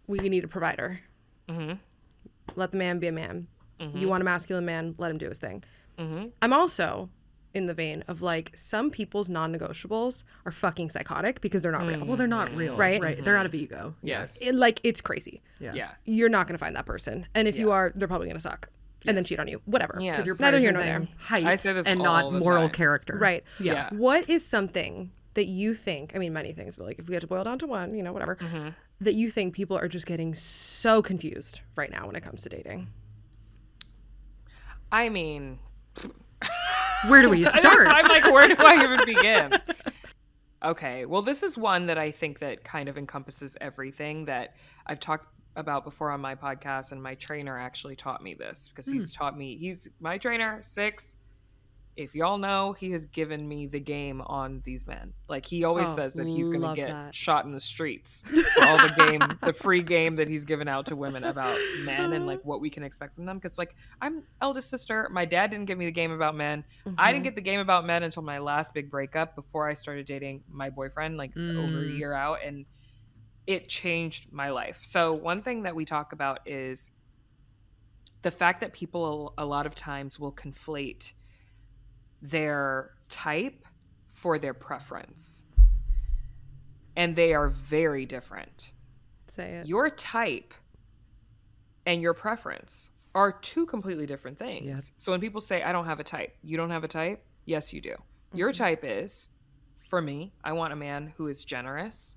we need a provider. Let the man be a man. You want a masculine man, let him do his thing. I'm also in the vein of like some people's non-negotiables are fucking psychotic because they're not real. Well, they're not real. Right. They're out of ego. Yes. It's crazy. Yeah. You're not going to find that person. And if you are, they're probably going to suck. And then cheat on you. Whatever. Yes. 'Cause you're neither here nor there. Height I say this and all not the moral time. character. Right. Yeah. What is something that you think, I mean, many things, but like if we had to boil down to one, you know, whatever, that you think people are just getting so confused right now when it comes to dating? I mean, Where do we start? I'm like, where do I even begin? Okay, well, this is one that I think that kind of encompasses everything that I've talked about before on my podcast, and my trainer actually taught me this because he's my trainer, 6. If y'all know, he has given me the game on these men. Like, he always says that he's going to get shot in the streets for all the free game that he's given out to women about men and like what we can expect from them. Because like, I'm eldest sister. My dad didn't give me the game about men. I didn't get the game about men until my last big breakup before I started dating my boyfriend, like over a year out. And it changed my life. So one thing that we talk about is the fact that people a lot of times will conflate their type for their preference. And they are very different. Say it. Your type and your preference are two completely different things. Yep. So when people say, I don't have a type, you don't have a type? Yes, you do. Your type is, for me, I want a man who is generous.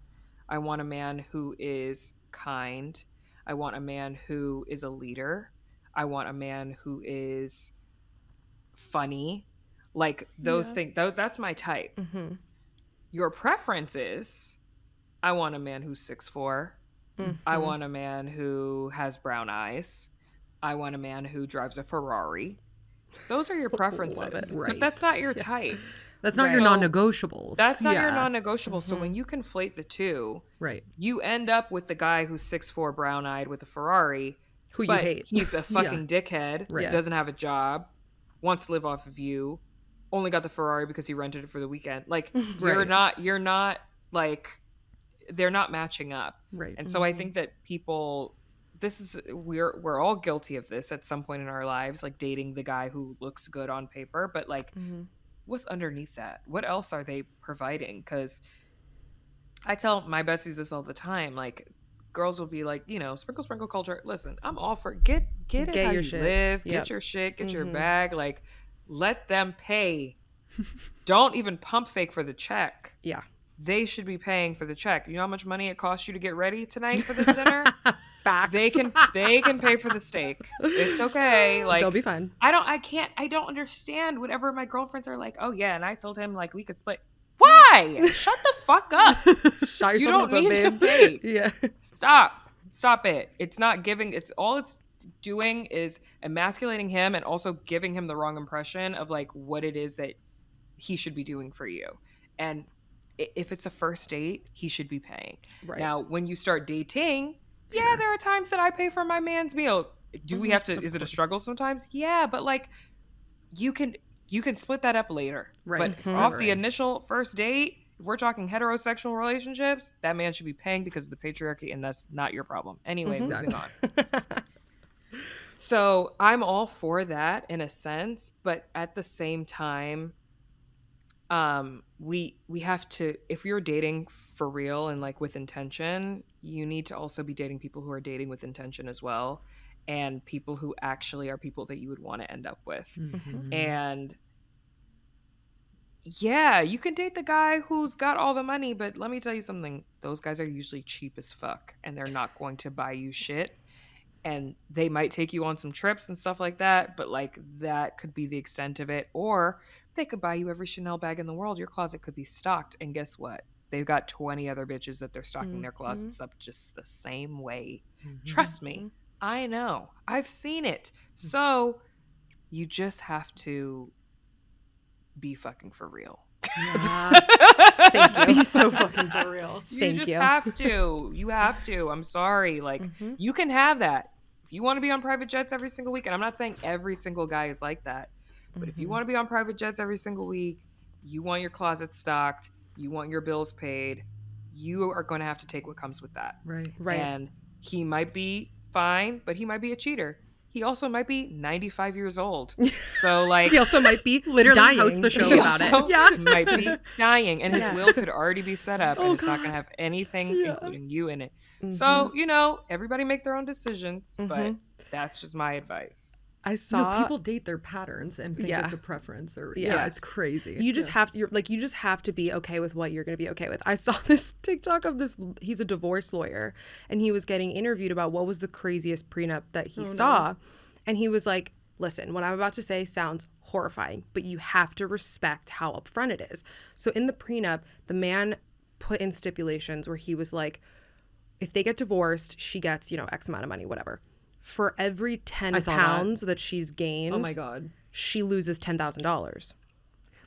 I want a man who is kind. I want a man who is a leader. I want a man who is funny. Like those things, that's my type. Your preference is, I want a man who's 6'4". I want a man who has brown eyes. I want a man who drives a Ferrari. Those are your preferences. Right. But that's not your type. That's not your non-negotiables. That's not your non-negotiable. So when you conflate the two, Right. you end up with the guy who's 6'4", brown-eyed with a Ferrari. Who you but hate. He's a fucking dickhead. Right. Doesn't have a job. Wants to live off of you. Only got the Ferrari because he rented it for the weekend. Like you're not like, they're not matching up. Right. And so I think that people, we're all guilty of this at some point in our lives, like dating the guy who looks good on paper, but like what's underneath that? What else are they providing? Because I tell my besties this all the time, like girls will be like, you know, sprinkle culture. Listen, I'm all for get it how your you shit. live, Yep. get your shit, get your bag, like let them pay. Don't even pump fake for the check. Yeah. They should be paying for the check. You know how much money it costs you to get ready tonight for this dinner? Facts. They can pay for the steak. It's okay. Like They'll be fine. I don't understand whenever my girlfriends are like, oh yeah, and I told him like we could split. Why? Shut the fuck up. Shot yourself You don't in the need to foot, pay. babe. Yeah. Stop it. It's not giving. It's doing is emasculating him and also giving him the wrong impression of like what it is that he should be doing for you. And if it's a first date, he should be paying. Right. Now, when you start dating, yeah, there are times that I pay for my man's meal. Do we have to? Is it a struggle sometimes? Yeah, but like you can split that up later. Right. But off the initial first date, if we're talking heterosexual relationships, that man should be paying because of the patriarchy, and that's not your problem. Anyway, moving on. So I'm all for that in a sense, but at the same time, we have to, if you're dating for real and like with intention, you need to also be dating people who are dating with intention as well, and people who actually are people that you would want to end up with. And yeah, you can date the guy who's got all the money, but let me tell you something. Those guys are usually cheap as fuck, and they're not going to buy you shit. And they might take you on some trips and stuff like that, but like that could be the extent of it. Or they could buy you every Chanel bag in the world. Your closet could be stocked. And guess what? They've got 20 other bitches that they're stocking their closets up just the same way. Trust me, I know. I've seen it. So you just have to be fucking for real. Yeah. Thank you. Be so fucking for real. You just have to. You have to. I'm sorry. Like, you can have that. If you want to be on private jets every single week, and I'm not saying every single guy is like that, but if you want to be on private jets every single week, you want your closet stocked, you want your bills paid, you are going to have to take what comes with that. Right. And he might be fine, but he might be a cheater. He also might be 95 years old. So like He also might be Literally dying. host the show he about also it. Yeah. might be dying, and his Yeah. will could already be set up, and it's not going to have anything, including you, in it. So, you know, everybody make their own decisions, but that's just my advice. I saw No, people date their patterns and think Yeah. it's a preference, or Yeah. it's crazy. You just have to, you just have to be okay with what you're going to be okay with. I saw this TikTok of this, he's a divorce lawyer, and he was getting interviewed about what was the craziest prenup that he saw. And he was like, listen, what I'm about to say sounds horrifying, but you have to respect how upfront it is. So in the prenup, the man put in stipulations where he was like, if they get divorced, she gets, X amount of money, whatever. For every 10 pounds that she's gained, Oh my God. she loses $10,000.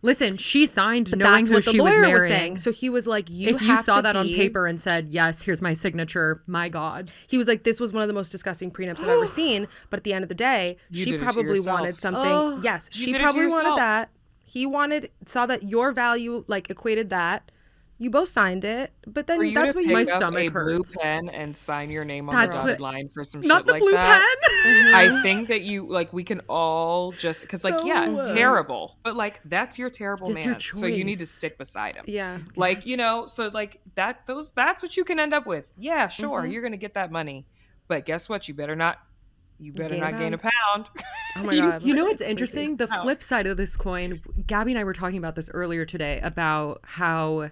Listen, she signed But knowing that's who what the she was lawyer marrying. was saying. So he was like, If you saw that on paper and said, yes, here's my signature, my God. He was like, this was one of the most disgusting prenups I've ever seen. But at the end of the day, You she did it to probably yourself. wanted something. Oh. Yes, You she did it to probably wanted yourself. that. He saw that your value like equated that. You both signed it, but then For you that's to what pick you. My up stomach a blue hurts. pen and sign your name on That's the dotted what- line for some Not shit the like blue that. pen. I think that you like we can all just because like terrible, but like that's your terrible It's your man, so you need to choice. stick beside him. Yeah. Like so like that's what you can end up with. Yeah, sure, you're gonna get that money, but guess what? You better not gain a pound. Oh my God. You know what's interesting? The flip side of this coin, Gabby and I were talking about this earlier today about how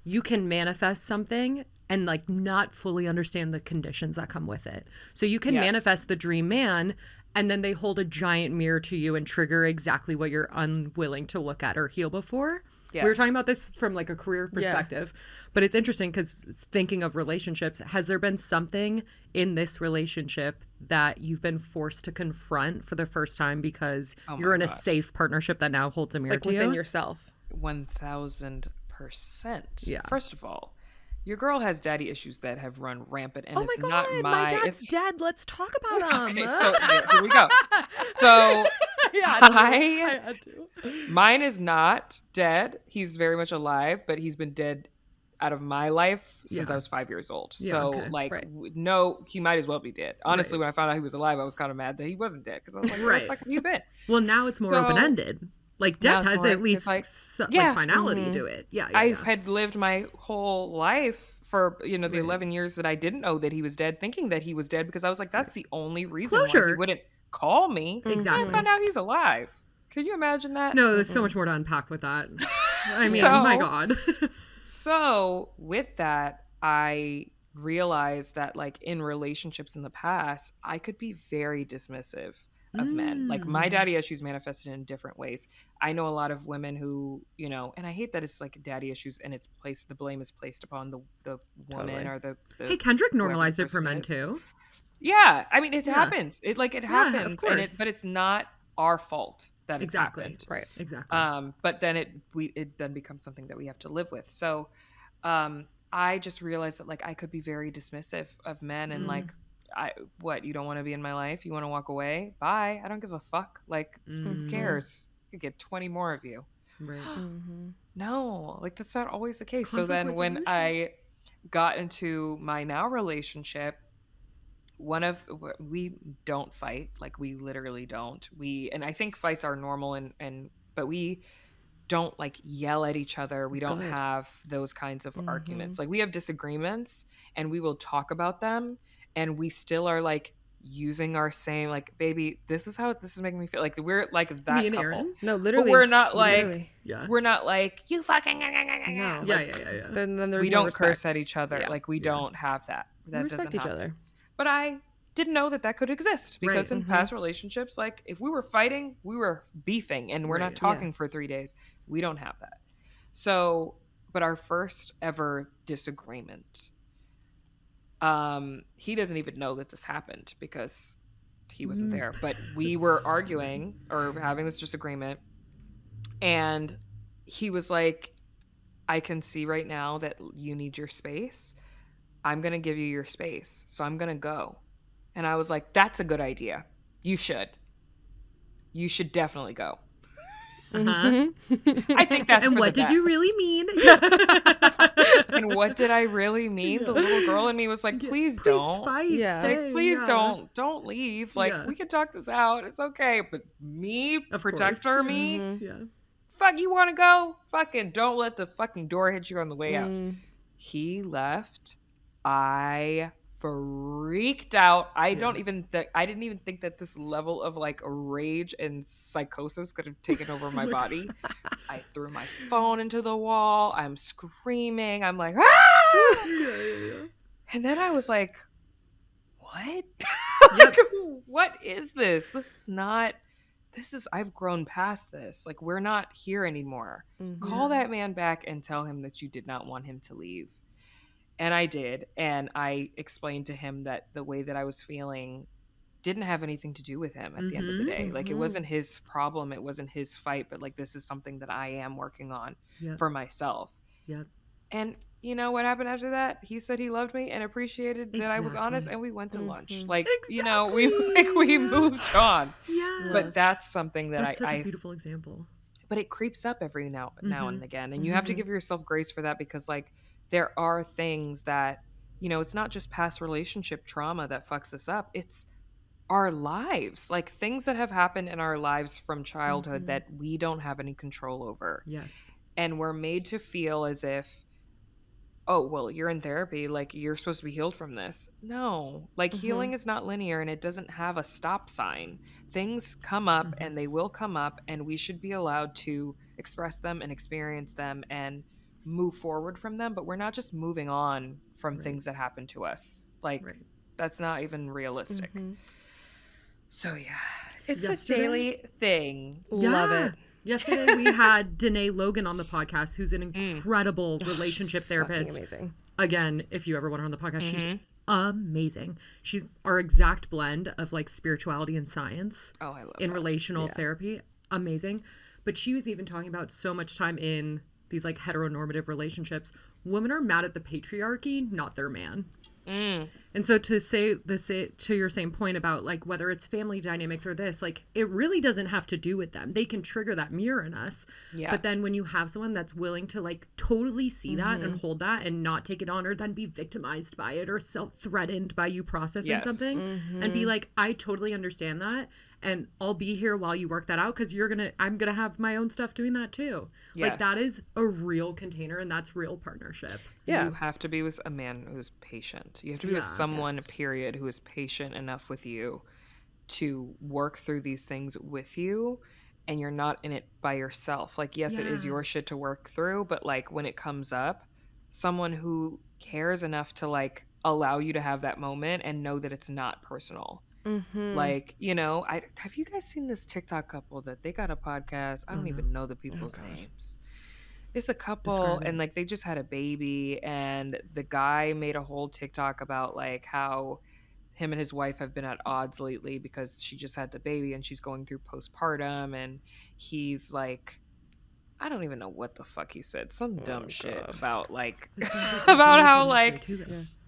you can manifest something and like not fully understand the conditions that come with it. So you can manifest the dream man, and then they hold a giant mirror to you and trigger exactly what you're unwilling to look at or heal before. We were talking about this from like a career perspective, but it's interesting because thinking of relationships, has there been something in this relationship that you've been forced to confront for the first time because you're in a safe partnership that now holds a mirror Like to within you? yourself. 1000%. Yeah. First of all, your girl has daddy issues that have run rampant, and Oh my it's God, not my dad's it's dead. Let's talk about him. okay. So here we go. So I had to. mine is not dead. He's very much alive, but he's been dead out of my life since I was 5 years old. Yeah, So okay. like, Right. no, he might as well be dead. Honestly, when I found out he was alive, I was kind of mad that he wasn't dead because I was like, where the fuck have you been? Well, now it's more So- open-ended. Like Now death it's has more- at it's least like- like finality to it. Yeah, I had lived my whole life for the 11 years that I didn't know that he was dead, thinking that he was dead because I was like, that's the only reason why he Closure. wouldn't call me. Exactly. And I found out he's alive. Could you imagine that? No, there's so much more to unpack with that. I mean, So- my God. So with that, I realized that like in relationships in the past, I could be very dismissive of men. Like my daddy issues manifested in different ways. I know a lot of women who, and I hate that it's like daddy issues and the blame is placed upon the woman or the Hey, Kendrick whoever the normalized it for person men is. too. Yeah, I mean it happens. It happens, of course. but it's not our fault that it Exactly. happened. Right. Exactly. But then it then becomes something that we have to live with. So I just realized that like I could be very dismissive of men and like you don't want to be in my life? You want to walk away? Bye. I don't give a fuck. Like who cares? You get 20 more of you. Right. No, like that's not always the case. So Conflict then when resolution. I got into my now relationship, we don't fight. Like we literally don't. And I think fights are normal but we don't like yell at each other. We don't Good. have those kinds of arguments. Like we have disagreements and we will talk about them, and we still are like using our same like, baby, this is how this is making me feel. Like we're like that Me and couple. Aaron? No, literally. But we're not like literally. Yeah. we're not like you fucking No. Yeah, like, yeah. Then there's we no don't respect. curse at each other. Yeah. Like we don't have that. That We respect doesn't each happen. other. But I didn't know that could exist because Right. in past relationships, like if we were fighting, we were beefing and we're Right. not talking for 3 days. We don't have that. So, but our first ever disagreement, he doesn't even know that this happened because he wasn't there. But we were arguing or having this disagreement, and he was like, I can see right now that you need your space. I'm going to give you your space. So I'm going to go. And I was like, that's a good idea. You should. You should definitely go. Uh-huh. I think that's And for what the did you best. really mean? And what did I really mean? The little girl in me was like, please don't. fight. Yeah. Like, say, please yeah. don't leave. Like, Yeah. we can talk this out. It's okay. But me, Of protector course. me, Yeah. fuck, you want to go? Fucking don't let the fucking door hit you on the way out. Mm. He left. I freaked out. I didn't even think that this level of like rage and psychosis could have taken over my body. I threw my phone into the wall. I'm screaming. I'm like, ah! And then I was like, what? Like, what is this? I've grown past this. Like, we're not here anymore. Call that man back and tell him that you did not want him to leave. And I did. And I explained to him that the way that I was feeling didn't have anything to do with him at the end of the day. Like, it wasn't his problem. It wasn't his fight. But, like, this is something that I am working on for myself. Yep. And you know what happened after that? He said he loved me and appreciated that I was honest, Exactly. and we went to lunch. Like, you know, we moved on. Yeah. But that's something that That's such I a beautiful example. but it creeps up every now and again, and you have to give yourself grace for that, because like there are things that, you know, it's not just past relationship trauma that fucks us up. It's our lives, like things that have happened in our lives from childhood that we don't have any control over. Yes. And we're made to feel as if, oh, well, you're in therapy, like you're supposed to be healed from this. No, like healing is not linear, and it doesn't have a stop sign. Things come up and they will come up, and we should be allowed to express them and experience them and move forward from them. But we're not just moving on from things that happen to us. Like, that's not even realistic. So yeah, it's Yesterday- a daily thing. Love it. Yesterday we had Danae Logan on the podcast, who's an incredible relationship Fucking therapist. amazing. Again, if you ever want her on the podcast, she's amazing. She's our exact blend of like spirituality and science Oh, I love in that. relational therapy. Amazing. But she was even talking about so much time in these like heteronormative relationships. Women are mad at the patriarchy, not their man. And so to say this to your same point about like whether it's family dynamics or this, like it really doesn't have to do with them. They can trigger that mirror in us. Yeah. But then when you have someone that's willing to like totally see that and hold that and not take it on, or then be victimized by it or self-threatened by you processing Yes. something and be like, I totally understand that, and I'll be here while you work that out, because I'm gonna have my own stuff doing that too. Like that Yes. is a real container, and that's real partnership. Yeah. You have to be with a man who's patient. You have to be with Yeah, someone, yes. period, who is patient enough with you to work through these things with you, and you're not in it by yourself. Like, yes, it is Yeah. your shit to work through, but like when it comes up, someone who cares enough to like allow you to have that moment and know that it's not personal. Like, you know, have you guys seen this TikTok couple that they got a podcast? I don't even know the people's names. It's a couple, Describe it. and like they just had a baby, and the guy made a whole TikTok about like how him and his wife have been at odds lately because she just had the baby and she's going through postpartum, and he's like, I don't even know what the fuck he said, some dumb shit about like about how like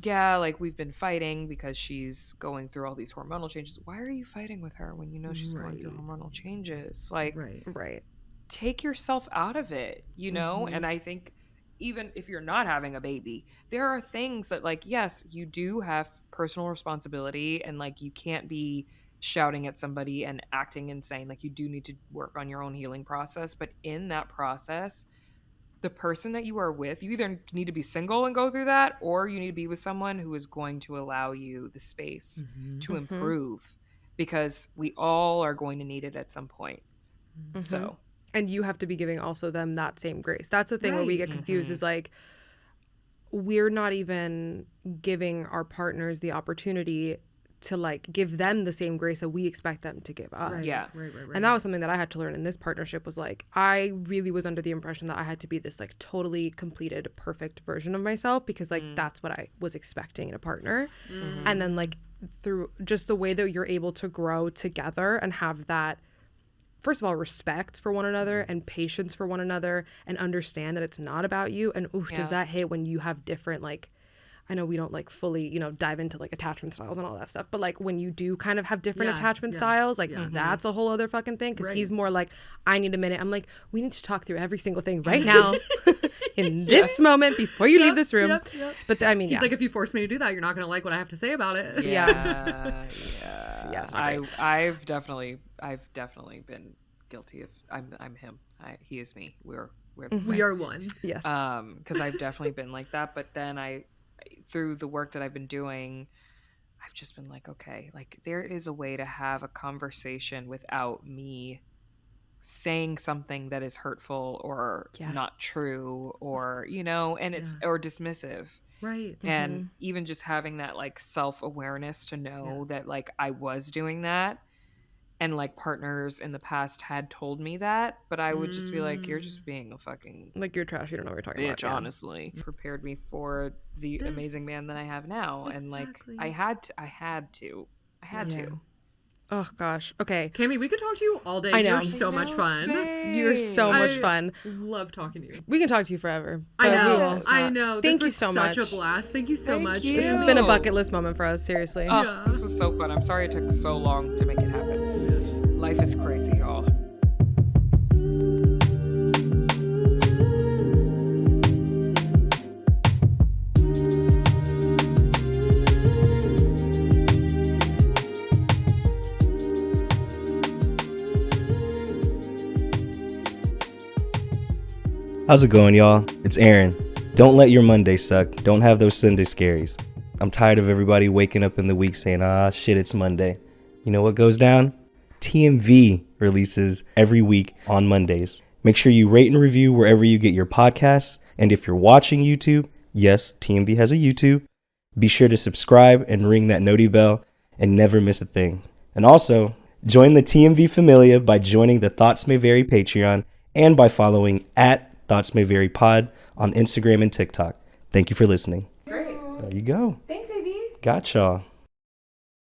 yeah, like we've been fighting because she's going through all these hormonal changes. Why are you fighting with her when you know she's going through hormonal changes? Like, Right. take yourself out of it, you know? And I think even if you're not having a baby, there are things that like, yes, you do have personal responsibility, and like you can't be shouting at somebody and acting insane. Like, you do need to work on your own healing process. But in that process, the person that you are with, you either need to be single and go through that, or you need to be with someone who is going to allow you the space to improve, because we all are going to need it at some point. So, and you have to be giving also them that same grace. That's the thing where we get confused is like, we're not even giving our partners the opportunity to like give them the same grace that we expect them to give us. Right. Yeah. Right. And that was something that I had to learn in this partnership, was like, I really was under the impression that I had to be this like totally completed, perfect version of myself, because like that's what I was expecting in a partner. And then like through just the way that you're able to grow together and have that, first of all, respect for one another and patience for one another, and understand that it's not about you. And does that hit when you have different, like, I know we don't like fully, you know, dive into like attachment styles and all that stuff, but like when you do kind of have different attachment styles, like that's a whole other fucking thing. Cause he's more like, I need a minute. I'm like, we need to talk through every single thing right now in this moment before you leave this room. But I mean, he's like, if you force me to do that, you're not going to like what I have to say about it. yeah. It's not great. I've definitely been guilty of, I'm him. He is me. We're the same. We are one. Yes. Because I've definitely been like that. But then through the work that I've been doing, I've just been like, okay, like there is a way to have a conversation without me saying something that is hurtful or not true, or, you know, and it's, or dismissive. Right. And even just having that like self-awareness to know that like I was doing that. And like partners in the past had told me that, but I would just be like, you're just being a fucking like, you're trash. You don't know what you're talking bitch, about. honestly. Prepared me for the amazing man that I have now. Exactly. And like, I had to. Oh gosh. Okay. Kamie, we could talk to you all day. I know. You're so much fun. You're so much fun. Love talking to you. We can talk to you forever. I but we know. won't. I know. Thank This you was so much. such a blast. Thank you so much. you. This has been a bucket list moment for us, seriously. Oh, this was so fun. I'm sorry it took so long to make it happen. Life is crazy, y'all. How's it going, y'all? It's Aaron. Don't let your Monday suck. Don't have those Sunday scaries. I'm tired of everybody waking up in the week saying, shit, it's Monday. You know what goes down? TMV releases every week on Mondays. Make sure you rate and review wherever you get your podcasts. And if you're watching YouTube, yes, TMV has a YouTube. Be sure to subscribe and ring that noti bell and never miss a thing. And also, join the TMV Familia by joining the Thoughts May Vary Patreon and by following at Thoughts May Vary Pod on Instagram and TikTok. Thank you for listening. Great. There you go. Thanks, AB. Got y'all.